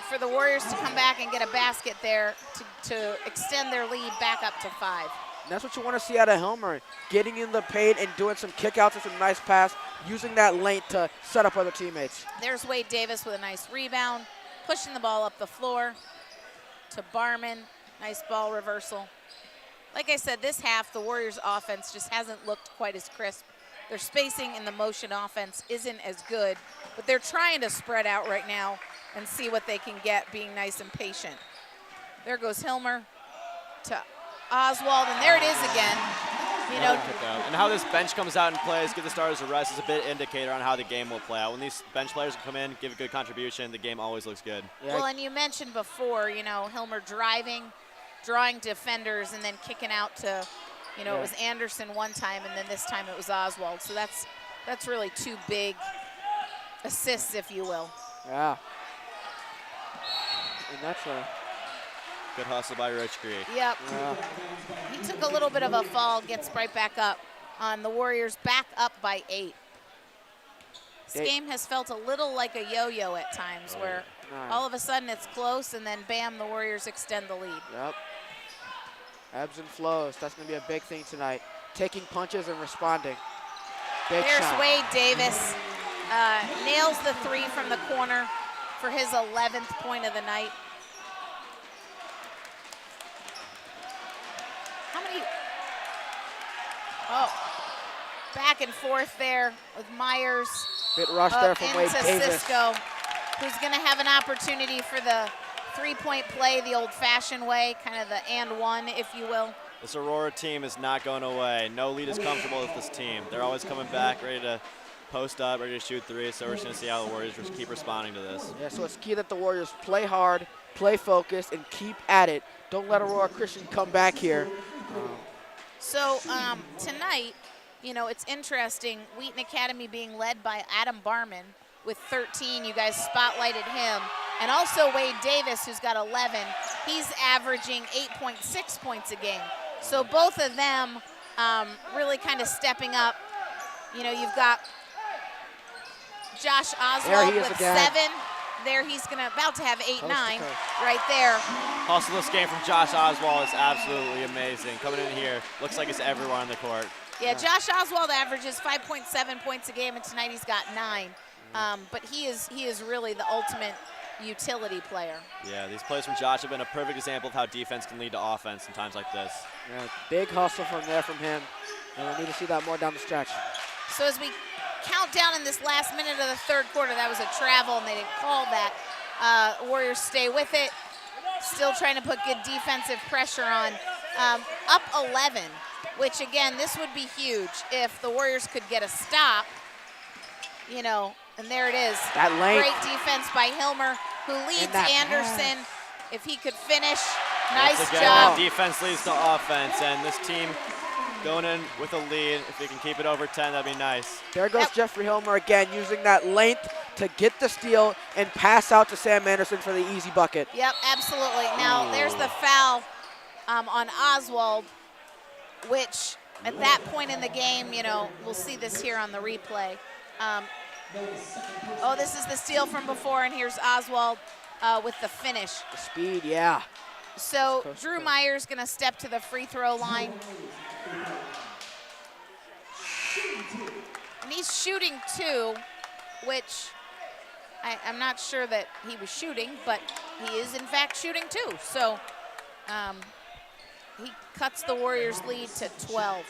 for the Warriors to come back and get a basket there to extend their lead back up to 5. And that's what you want to see out of Hilmer, getting in the paint and doing some kickouts and some nice pass, using that length to set up other teammates. There's Wade Davis with a nice rebound, pushing the ball up the floor to Barman. Nice ball reversal. Like I said, this half, the Warriors' offense just hasn't looked quite as crisp. Their spacing in the motion offense isn't as good, but they're trying to spread out right now and see what they can get, being nice and patient. There goes Hilmer to Oswald, and there it is again. You know, And how this bench comes out and plays, give the starters a rest, is a bit indicator on how the game will play out. When these bench players come in, give a good contribution, the game always looks good. well, and you mentioned before, you know, Hilmer driving, drawing defenders, and then kicking out to, you know, it was Anderson one time, and then this time it was Oswald. So that's really 2 big assists, if you will. Yeah. And that's a good hustle by Rich Creek. Yep. Yeah. He took a little bit of a fall, gets right back up on the Warriors, back up by 8. This game has felt a little like a yo-yo at times, where all of a sudden it's close, and then bam, the Warriors extend the lead. Yep. Ebbs and flows. That's going to be a big thing tonight. Taking punches and responding. Big There's shot. Wade Davis. Nails the 3 from the corner for his 11th point of the night. How many? Oh, back and forth there with Myers. Bit rush there from Wade into Davis. Cisco, who's going to have an opportunity for the 3-point play the old-fashioned way, kind of the and one, if you will. This Aurora team is not going away. No lead is comfortable with this team. They're always coming back, ready to post up, ready to shoot 3, so we're just going to see how the Warriors just keep responding to this. Yeah, so it's key that the Warriors play hard, play focused, and keep at it. Don't let Aurora Christian come back here. So tonight, you know, it's interesting, Wheaton Academy being led by Adam Barman with 13. You guys spotlighted him. And also Wade Davis, who's got 11. He's averaging 8.6 points a game. So both of them really kind of stepping up. You know, you've got Josh Oswald with 7. There he's about to have 8-9 right there. Also, this game from Josh Oswald is absolutely amazing. Coming in here, looks like it's everyone on the court. Yeah, Josh Oswald averages 5.7 points a game, and tonight he's got 9. But he is really the ultimate utility player. Yeah, these plays from Josh have been a perfect example of how defense can lead to offense in times like this. Yeah, big hustle from him, and we'll need to see that more down the stretch. So as we count down in this last minute of the 3rd quarter, that was a travel, and they didn't call that. Warriors stay with it, still trying to put good defensive pressure on. Up 11, which again, this would be huge if the Warriors could get a stop, you know, and there it is. That length. Great defense by Hilmer, who leads Anderson. If he could finish, nice Once again, job. defense leads to offense, and this team going in with a lead. If they can keep it over 10, that'd be nice. There goes Jeffrey Hilmer again, using that length to get the steal and pass out to Sam Anderson for the easy bucket. Yep, absolutely. Now, there's the foul on Oswald, which at that point in the game, you know, we'll see this here on the replay. Oh, this is the steal from before, and here's Oswald with the finish. The speed, yeah. So Drew Myers going to step to the free throw line. And he's shooting 2, which I'm not sure that he was shooting, but he is in fact shooting 2. So he cuts the Warriors' lead to 12.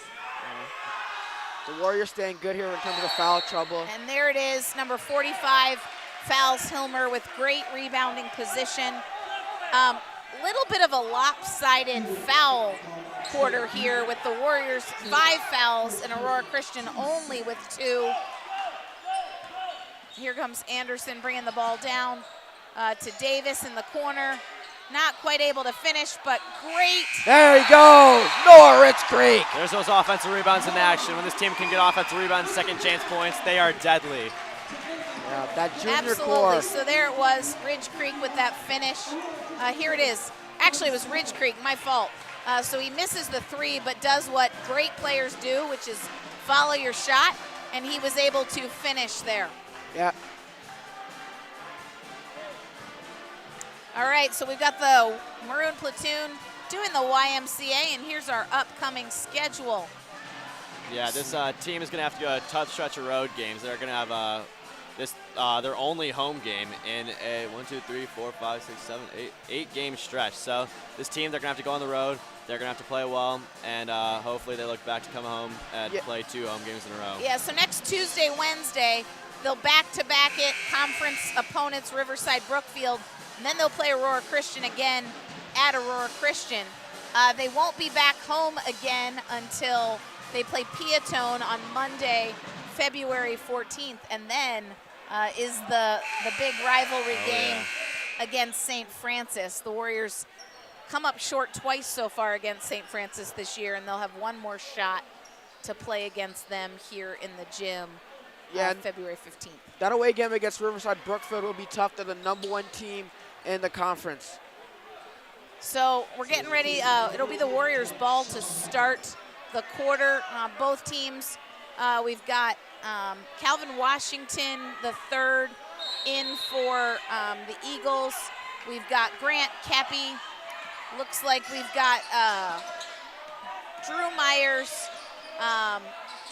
The Warriors staying good here in terms of the foul trouble. And there it is, number 45 fouls Hilmer with great rebounding position. Little bit of a lopsided foul quarter here with the Warriors 5 fouls and Aurora Christian only with 2. Here comes Anderson bringing the ball down to Davis in the corner. Not quite able to finish, but great. There he goes, Noah Rich Creek. There's those offensive rebounds in action. When this team can get offensive rebounds, second chance points, they are deadly. Yeah, that junior Absolutely. core. So there it was, Ridge Creek with that finish. Here it is. Actually, it was Ridge Creek, my fault. So he misses the 3, but does what great players do, which is follow your shot, and he was able to finish there. Yeah. All right, so we've got the Maroon Platoon doing the YMCA, and here's our upcoming schedule. Yeah, this team is going to have to go a tough stretch of road games. They're going to have their only home game in a 8 game stretch. So this team, they're going to have to go on the road. They're going to have to play well, and hopefully they look back to come home and play 2 home games in a row. Yeah, so next Tuesday, Wednesday, they'll back-to-back it, conference opponents, Riverside, Brookfield, and then they'll play Aurora Christian again at Aurora Christian. They won't be back home again until they play Piatone on Monday, February 14th, and then is the big rivalry game against St. Francis. The Warriors come up short twice so far against St. Francis this year, and they'll have one more shot to play against them here in the gym February 15th. That away game against Riverside Brookfield will be tough. They're the #1 team in the conference. So we're getting ready. It'll be the Warriors' ball to start the quarter. Both teams, we've got Calvin Washington, the 3rd, in for the Eagles. We've got Grant Kepi. Looks like we've got Drew Myers,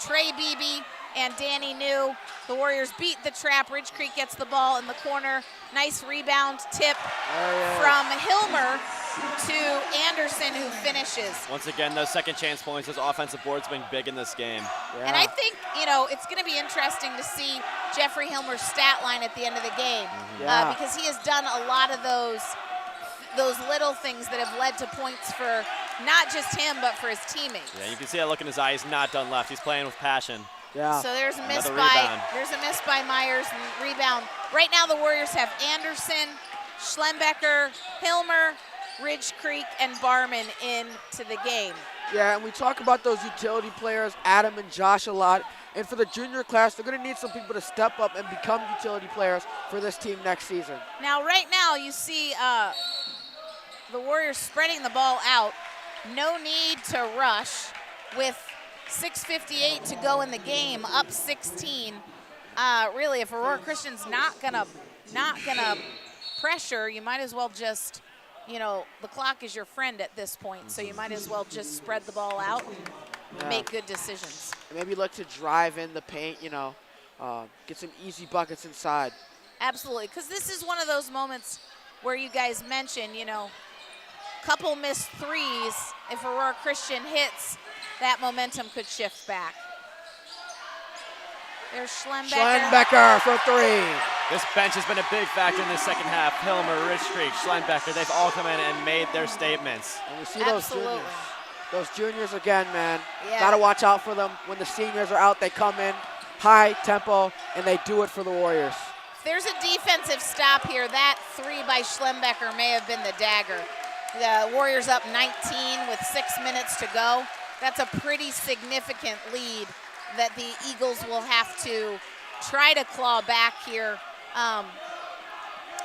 Trey Beebe, and Danny New. The Warriors beat the trap. Ridge Creek gets the ball in the corner. Nice rebound tip from Hilmer to Anderson, who finishes. Once again, those second chance points, those offensive boards have been big in this game. And I think, it's going to be interesting to see Jeffrey Hilmer's stat line at the end of the game because he has done a lot of those little things that have led to points for not just him, but for his teammates. Yeah, you can see that look in his eye. He's not done left. He's playing with passion. Yeah. So there's a miss rebound. by Myers and rebound. Right now the Warriors have Anderson, Schlembecker, Hilmer, Ridge Creek, and Barman into the game. Yeah, and we talk about those utility players, Adam and Josh, a lot. And for the junior class, they're going to need some people to step up and become utility players for this team next season. Now, right now, you see the Warriors spreading the ball out. No need to rush with 6:58 to go in the game, up 16. Really, if Aurora Christian's not gonna pressure, you might as well just, the clock is your friend at this point, so you might as well just spread the ball out and make good decisions. And maybe look to drive in the paint, get some easy buckets inside. Absolutely, because this is one of those moments where you guys mentioned, couple missed threes. If Aurora Christian hits, that momentum could shift back. There's Schlembecker for 3. This bench has been a big factor in the second half. Hilmer, Ridge Creek, Schlembecker, they've all come in and made their statements. And we see those juniors. Those juniors again, man. Yeah. Got to watch out for them. When the seniors are out, they come in high tempo, and they do it for the Warriors. If there's a defensive stop here, that 3 by Schlembecker may have been the dagger. The Warriors up 19 with 6 minutes to go. That's a pretty significant lead that the Eagles will have to try to claw back here.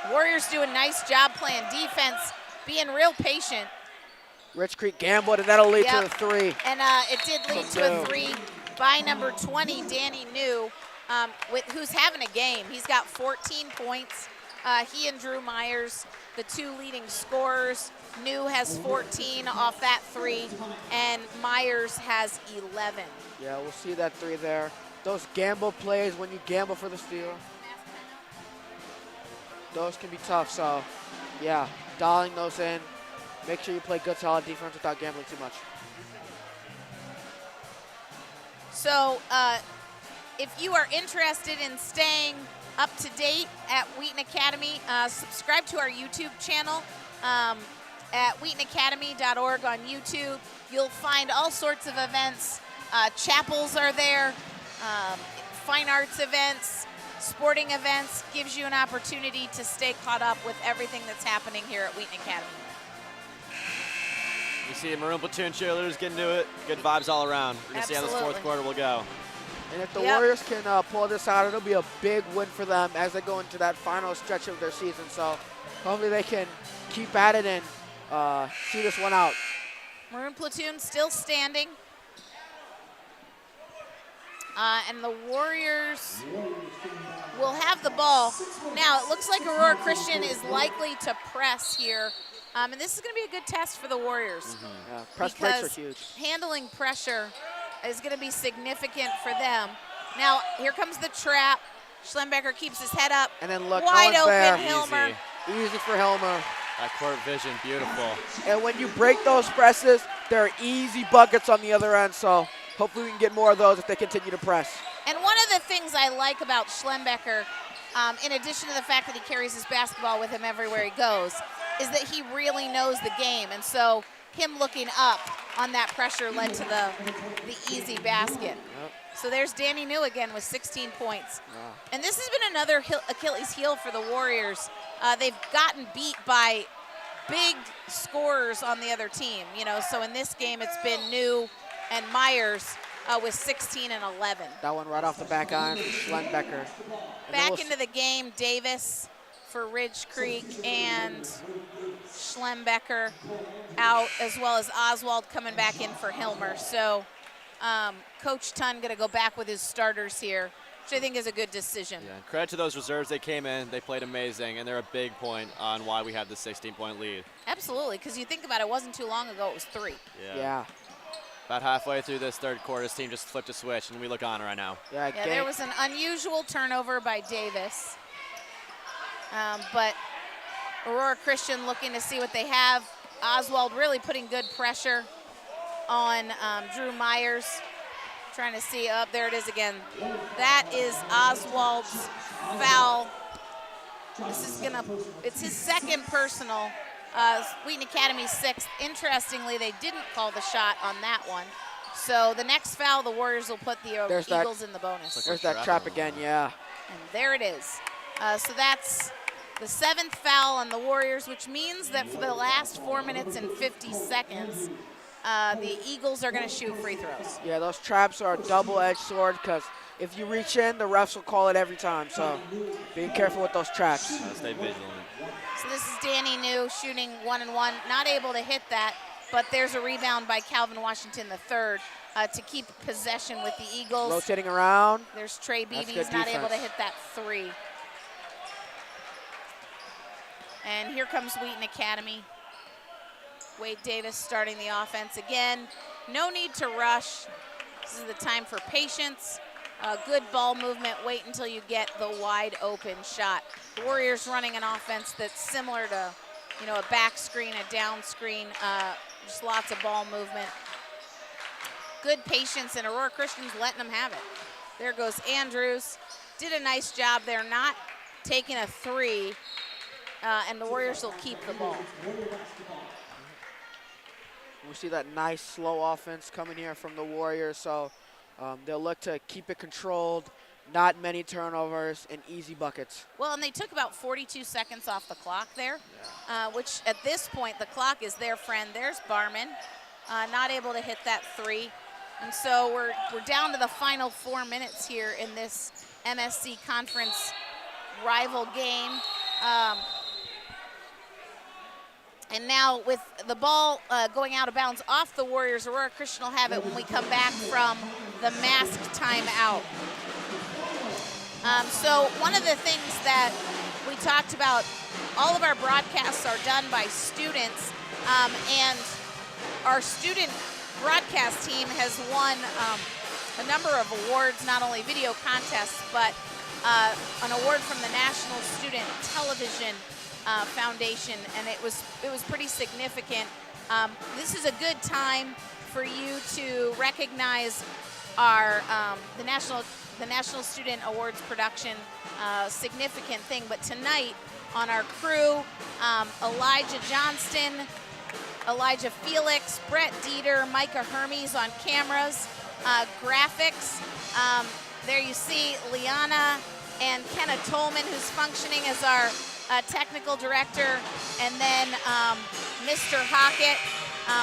Warriors do a nice job playing defense, being real patient. Rich Creek gambled, and that'll lead to the 3. And it did lead to a 3 by number 20, Danny New, who's having a game. He's got 14 points, He and Drew Myers, the two leading scorers. New has 14 off that 3, and Myers has 11. Yeah, we'll see that 3 there. Those gamble plays, when you gamble for the steal, those can be tough. So, yeah, dialing those in. Make sure you play good, solid defense without gambling too much. So, if you are interested in staying up to date at Wheaton Academy, subscribe to our YouTube channel at wheatonacademy.org on YouTube. You'll find all sorts of events. Chapels are there, fine arts events, sporting events. Gives you an opportunity to stay caught up with everything that's happening here at Wheaton Academy. You see Maroon Platoon cheerleaders getting to it. Good vibes all around. We're going to see how this fourth quarter will go. And if the Warriors can pull this out, it'll be a big win for them as they go into that final stretch of their season. So hopefully they can keep at it and see this one out. Maroon Platoon still standing. And the Warriors will have the ball. Now, it looks like Aurora Christian is likely to press here. And this is going to be a good test for the Warriors. Yeah, press breaks are huge. Handling pressure is going to be significant for them. Now, here comes the trap. Schlembecker keeps his head up. And then look, wide no one's open, there. Hilmer. Easy for Hilmer. That court vision, beautiful. And when you break those presses, there are easy buckets on the other end. So hopefully we can get more of those if they continue to press. And one of the things I like about Schlembecker, in addition to the fact that he carries his basketball with him everywhere he goes, is that he really knows the game. And so him looking up on that pressure led to the easy basket. Yep. So there's Danny New again with 16 points. Wow. And this has been another Achilles heel for the Warriors. They've gotten beat by big scorers on the other team. So in this game it's been New and Myers with 16 and 11. That one right off the back iron for Schlembecker. Back into the game, Davis for Ridge Creek and Schlembecker out, as well as Oswald coming back in for Hilmer. So Coach Tunn going to go back with his starters here, which I think is a good decision. Yeah, credit to those reserves. They came in, they played amazing, and they're a big point on why we have the 16-point lead. Absolutely, because you think about it, wasn't too long ago, it was 3. Yeah. About halfway through this third quarter, this team just flipped a switch, and we look on right now. Yeah, there was an unusual turnover by Davis. But Aurora Christian looking to see what they have. Oswald really putting good pressure on Drew Myers. Trying to see, there it is again. That is Oswald's foul. It's his second personal. Wheaton Academy 6th. Interestingly, they didn't call the shot on that one. So the next foul, the Warriors will put the Eagles in the bonus. There's that trap again, yeah. And there it is. So that's the 7th foul on the Warriors, which means that for the last 4 minutes and 50 seconds, the Eagles are going to shoot free throws. Yeah, those traps are a double-edged sword because if you reach in, the refs will call it every time. So be careful with those traps. Stay vigilant. So this is Danny New shooting 1-and-1, not able to hit that, but there's a rebound by Calvin Washington III to keep possession with the Eagles. Rotating around. There's Trey Beebe, he's not able to hit that 3. And here comes Wheaton Academy. Wade Davis starting the offense again. No need to rush. This is the time for patience. Good ball movement. Wait until you get the wide open shot. The Warriors running an offense that's similar to, a back screen, a down screen, just lots of ball movement. Good patience, and Aurora Christian's letting them have it. There goes Andrews. Did a nice job there, not taking a 3, and the Warriors will keep the ball. We see that nice slow offense coming here from the Warriors, so they'll look to keep it controlled, not many turnovers, and easy buckets. Well, and they took about 42 seconds off the clock there, which at this point the clock is their friend. There's Barman, not able to hit that 3. And so we're down to the final 4 minutes here in this MSC Conference rival game. And now with the ball going out of bounds off the Warriors, Aurora Christian will have it when we come back from the masked timeout. So one of the things that we talked about, all of our broadcasts are done by students, and our student broadcast team has won a number of awards, not only video contests, but an award from the National Student Television Foundation, and it was pretty significant. This is a good time for you to recognize our the National Student Awards production, significant thing. But tonight on our crew, Elijah Johnston, Elijah Felix, Brett Dieter, Micah Hermes on cameras, graphics. There you see Liana and Kenna Tolman, who's functioning as our technical director, and then Mr. Hockett,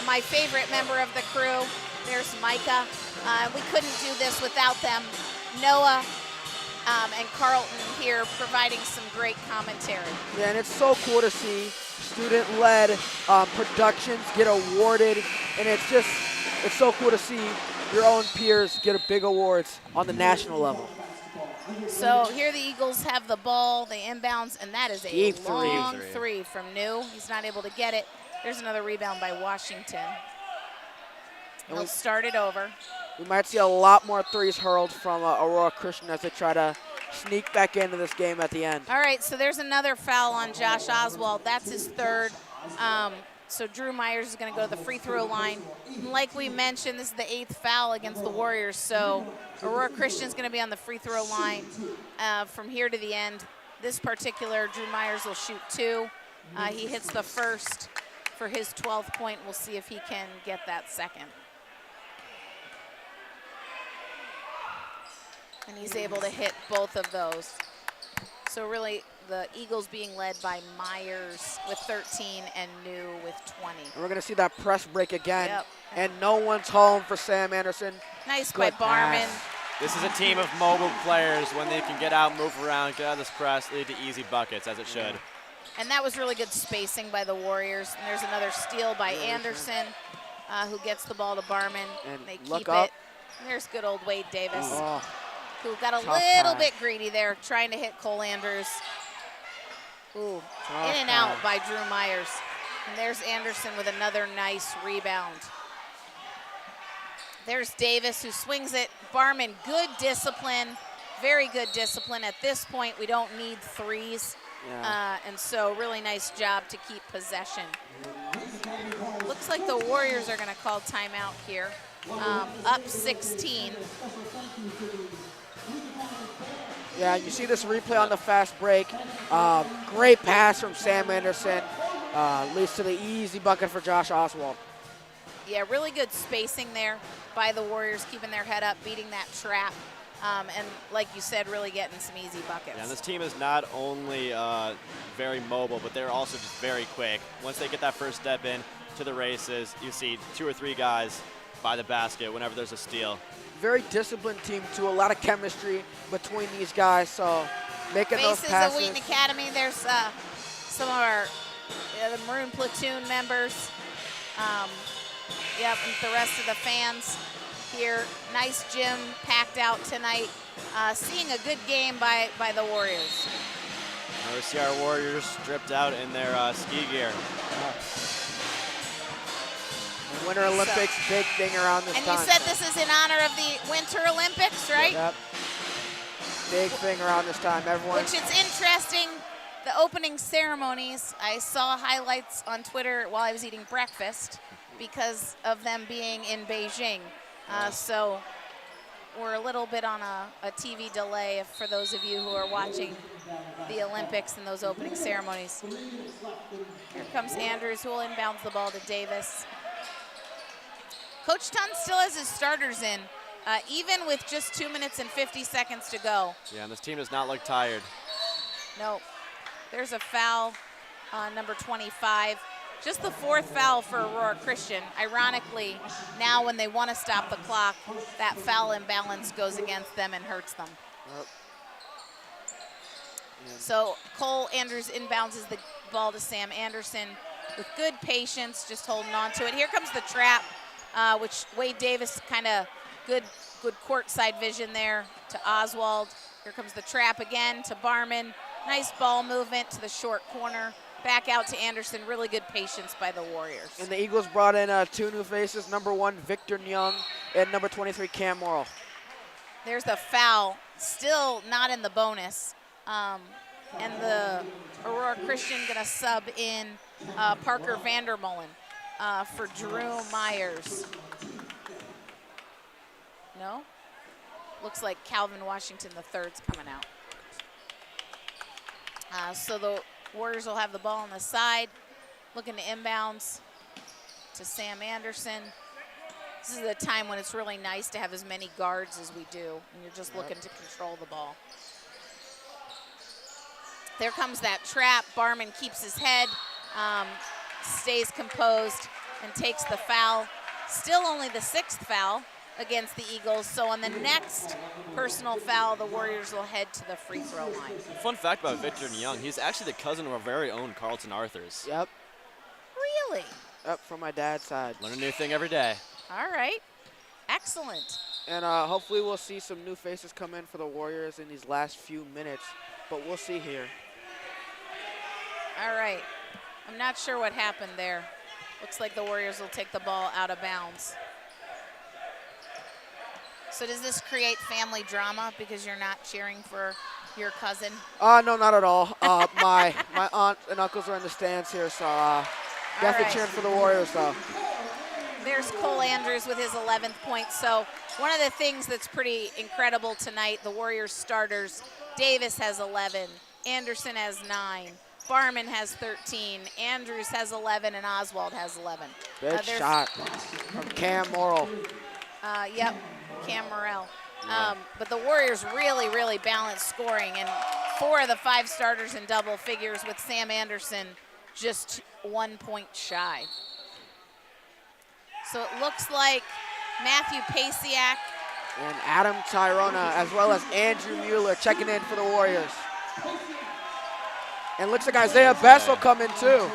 my favorite member of the crew. There's Micah. We couldn't do this without them. Noah and Carlton here providing some great commentary. Yeah, and it's so cool to see student-led productions get awarded, and it's so cool to see your own peers get big awards on the national level. So here the Eagles have the ball, they inbounds, and that is a Deep long three. three from New. He's not able to get it. There's another rebound by Washington. And they'll start it over. We might see a lot more threes hurled from Aurora Christian as they try to sneak back into this game at the end. All right, so there's another foul on Josh Oswald. That's his third. So Drew Myers is going to go to the free throw line. And like we mentioned, this is the 8th foul against the Warriors, so Aurora Christian is going to be on the free throw line from here to the end. This particular, Drew Myers will shoot 2. He hits the first for his 12th point. We'll see if he can get that second. And he's able to hit both of those. So really, the Eagles being led by Myers with 13 and New with 20. And we're going to see that press break again. Yep. And no one's home for Sam Anderson. Nice Good by Barman. pass. This is a team of mobile players. When they can get out, move around, get out of this press, lead to easy buckets, as it should. And that was really good spacing by the Warriors. And there's another steal by Anderson, who gets the ball to Barman. And they look keep up. it. And there's good old Wade Davis, Oh, who got a tough little pass. bit greedy there, trying to hit Cole Andrews. Ooh, Tough in and out pass. by Drew Myers. And there's Anderson with another nice rebound. There's Davis who swings it. Barman, good discipline, very good discipline. At this point, we don't need threes. Yeah. And so really nice job to keep possession. Looks like the Warriors are gonna call timeout here. Up 16. Yeah, you see this replay on the fast break. Great pass from Sam Anderson. Leads to the easy bucket for Josh Oswald. Yeah, really good spacing there by the Warriors, keeping their head up, beating that trap. And like you said, really getting some easy buckets. Yeah, and this team is not only very mobile, but they're also just very quick. Once they get that first step in to the races, you see 2 or 3 guys by the basket whenever there's a steal. Very disciplined team, too. A lot of chemistry between these guys, so making those Faces passes. of Wheaton Academy. There's some of our the Maroon Platoon members. Yep, and the rest of the fans here. Nice gym packed out tonight. Seeing a good game by the Warriors. Now we see our Warriors stripped out in their ski gear. And Winter Olympics, big thing around this And time. you said this is in honor of the Winter Olympics, right? Yep. Big thing around this time. Everyone. Which it's interesting, the opening ceremonies, I saw highlights on Twitter while I was eating breakfast because of them being in Beijing. So we're a little bit on a TV delay for those of you who are watching the Olympics and those opening ceremonies. Here comes Andrews, who will inbounds the ball to Davis. Coach Tunn still has his starters in, even with just 2 minutes and 50 seconds to go. Yeah, and this team does not look tired. No. There's a foul, number 25. Just the 4th foul for Aurora Christian. Ironically, now when they want to stop the clock, that foul imbalance goes against them and hurts them. So Cole Andrews inbounds the ball to Sam Anderson with good patience, just holding on to it. Here comes the trap, which Wade Davis kind of good courtside vision there to Oswald. Here comes the trap again to Barman. Nice ball movement to the short corner. Back out to Anderson. Really good patience by the Warriors. And the Eagles brought in 2 new faces, number 1, Victor Young, and number 23, Cam Morrill. There's the foul, still not in the bonus. And the Aurora Christian gonna sub in Parker Vandermolen for Drew Myers. No? Looks like Calvin Washington III's coming out. So the Warriors will have the ball on the side, looking to inbounds to Sam Anderson. This is the time when it's really nice to have as many guards as we do, and you're just looking to control the ball. There comes that trap. Barman keeps his head, stays composed, and takes the foul. Still only the 6th foul against the Eagles. So on the next personal foul, the Warriors will head to the free throw line. Fun fact about Victor Young, he's actually the cousin of our very own Carlton Arthurs. Yep. Really? Yep, from my dad's side. Learn a new thing every day. All right. Excellent. And hopefully we'll see some new faces come in for the Warriors in these last few minutes, but we'll see here. All right. I'm not sure what happened there. Looks like the Warriors will take the ball out of bounds. So does this create family drama because you're not cheering for your cousin? No, not at all. My aunt and uncles are in the stands here, so definitely cheering for the Warriors, though. There's Cole Andrews with his 11th point. So one of the things that's pretty incredible tonight, the Warriors starters, Davis has 11, Anderson has 9, Barman has 13, Andrews has 11, and Oswald has 11. Big shot from Cam Morrill. Yep, Cam Morrill. But the Warriors really, really balanced scoring, and 4 of the 5 starters in double figures with Sam Anderson just 1 point shy. So it looks like Matthew Pasiak and Adam Tyrona, as well as Andrew Mueller, checking in for the Warriors. And looks like Isaiah Best will come in too.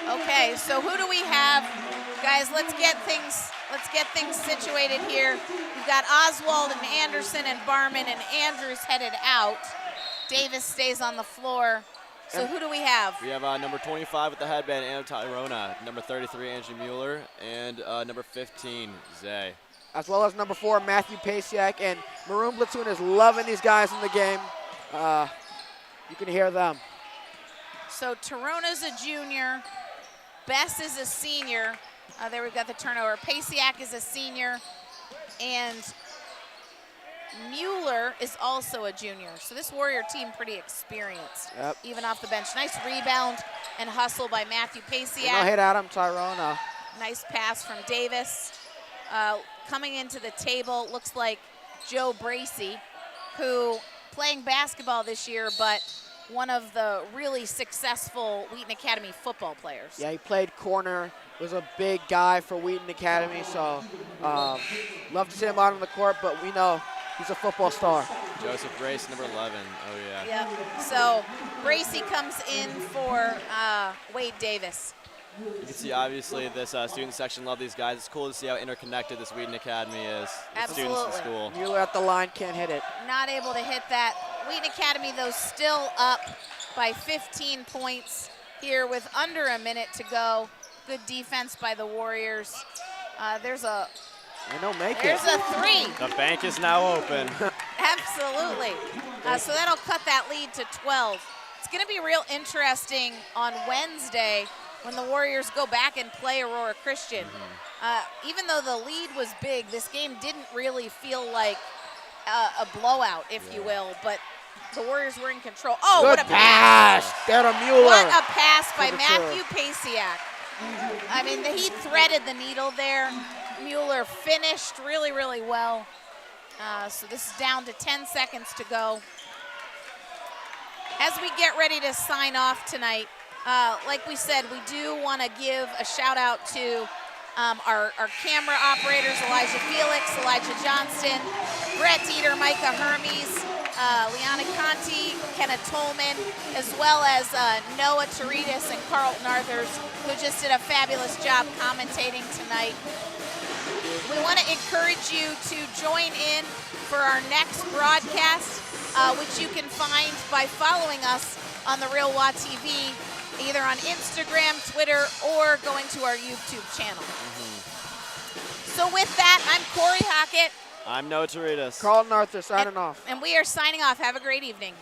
Okay, so who do we have? Guys, let's get things situated here. We've got Oswald and Anderson and Barman, and Andrews headed out. Davis stays on the floor. So who do we have? We have number 25 with the headband, Adam Tyrona, number 33, Andrew Mueller, and number 15, Zay. As well as number 4, Matthew Pasiak, and Maroon Platoon is loving these guys in the game. You can hear them. So Tarona's a junior, Bess is a senior. There we've got the turnover. Pasiak is a senior, and Mueller is also a junior. So this Warrior team pretty experienced, even off the bench. Nice rebound and hustle by Matthew Pasiak. No hit Adam Tyrona. Nice pass from Davis. Coming into the table, looks like Joe Bracey, who playing basketball this year, but one of the really successful Wheaton Academy football players. Yeah, he played corner, was a big guy for Wheaton Academy, so love to see him out on the court, but we know he's a football star. Joseph Brace, number 11. Oh, yeah. Yep. So Bracey comes in for Wade Davis. You can see, obviously, this student section love these guys. It's cool to see how interconnected this Wheaton Academy is. Absolutely. Students in school. Mueller at the line, can't hit it. Not able to hit that. Wheaton Academy, though, still up by 15 points here with under a minute to go. Good defense by the Warriors. There's a They don't make There's it. a 3. The bank is now open. Absolutely. So that'll cut that lead to 12. It's going to be real interesting on Wednesday when the Warriors go back and play Aurora Christian. Even though the lead was big, this game didn't really feel like a blowout, if you will, but the Warriors were in control. Oh, good what a pass. There to Mueller. What a pass by For the Matthew two. Pasiak. I mean, he threaded the needle there. Mueller finished really, really well. So this is down to 10 seconds to go. As we get ready to sign off tonight, like we said, we do want to give a shout out to our camera operators, Elijah Felix, Elijah Johnston, Brett Dieter, Micah Hermes, Liana Conti, Kenna Tolman, as well as Noah Teridas and Carlton Arthurs, who just did a fabulous job commentating tonight. We want to encourage you to join in for our next broadcast. which you can find by following us on The Real WA TV, either on Instagram, Twitter, or going to our YouTube channel. So with that, I'm Corey Hockett. I'm Noah Toritas. Carlton Arthur signing off. And we are signing off. Have a great evening.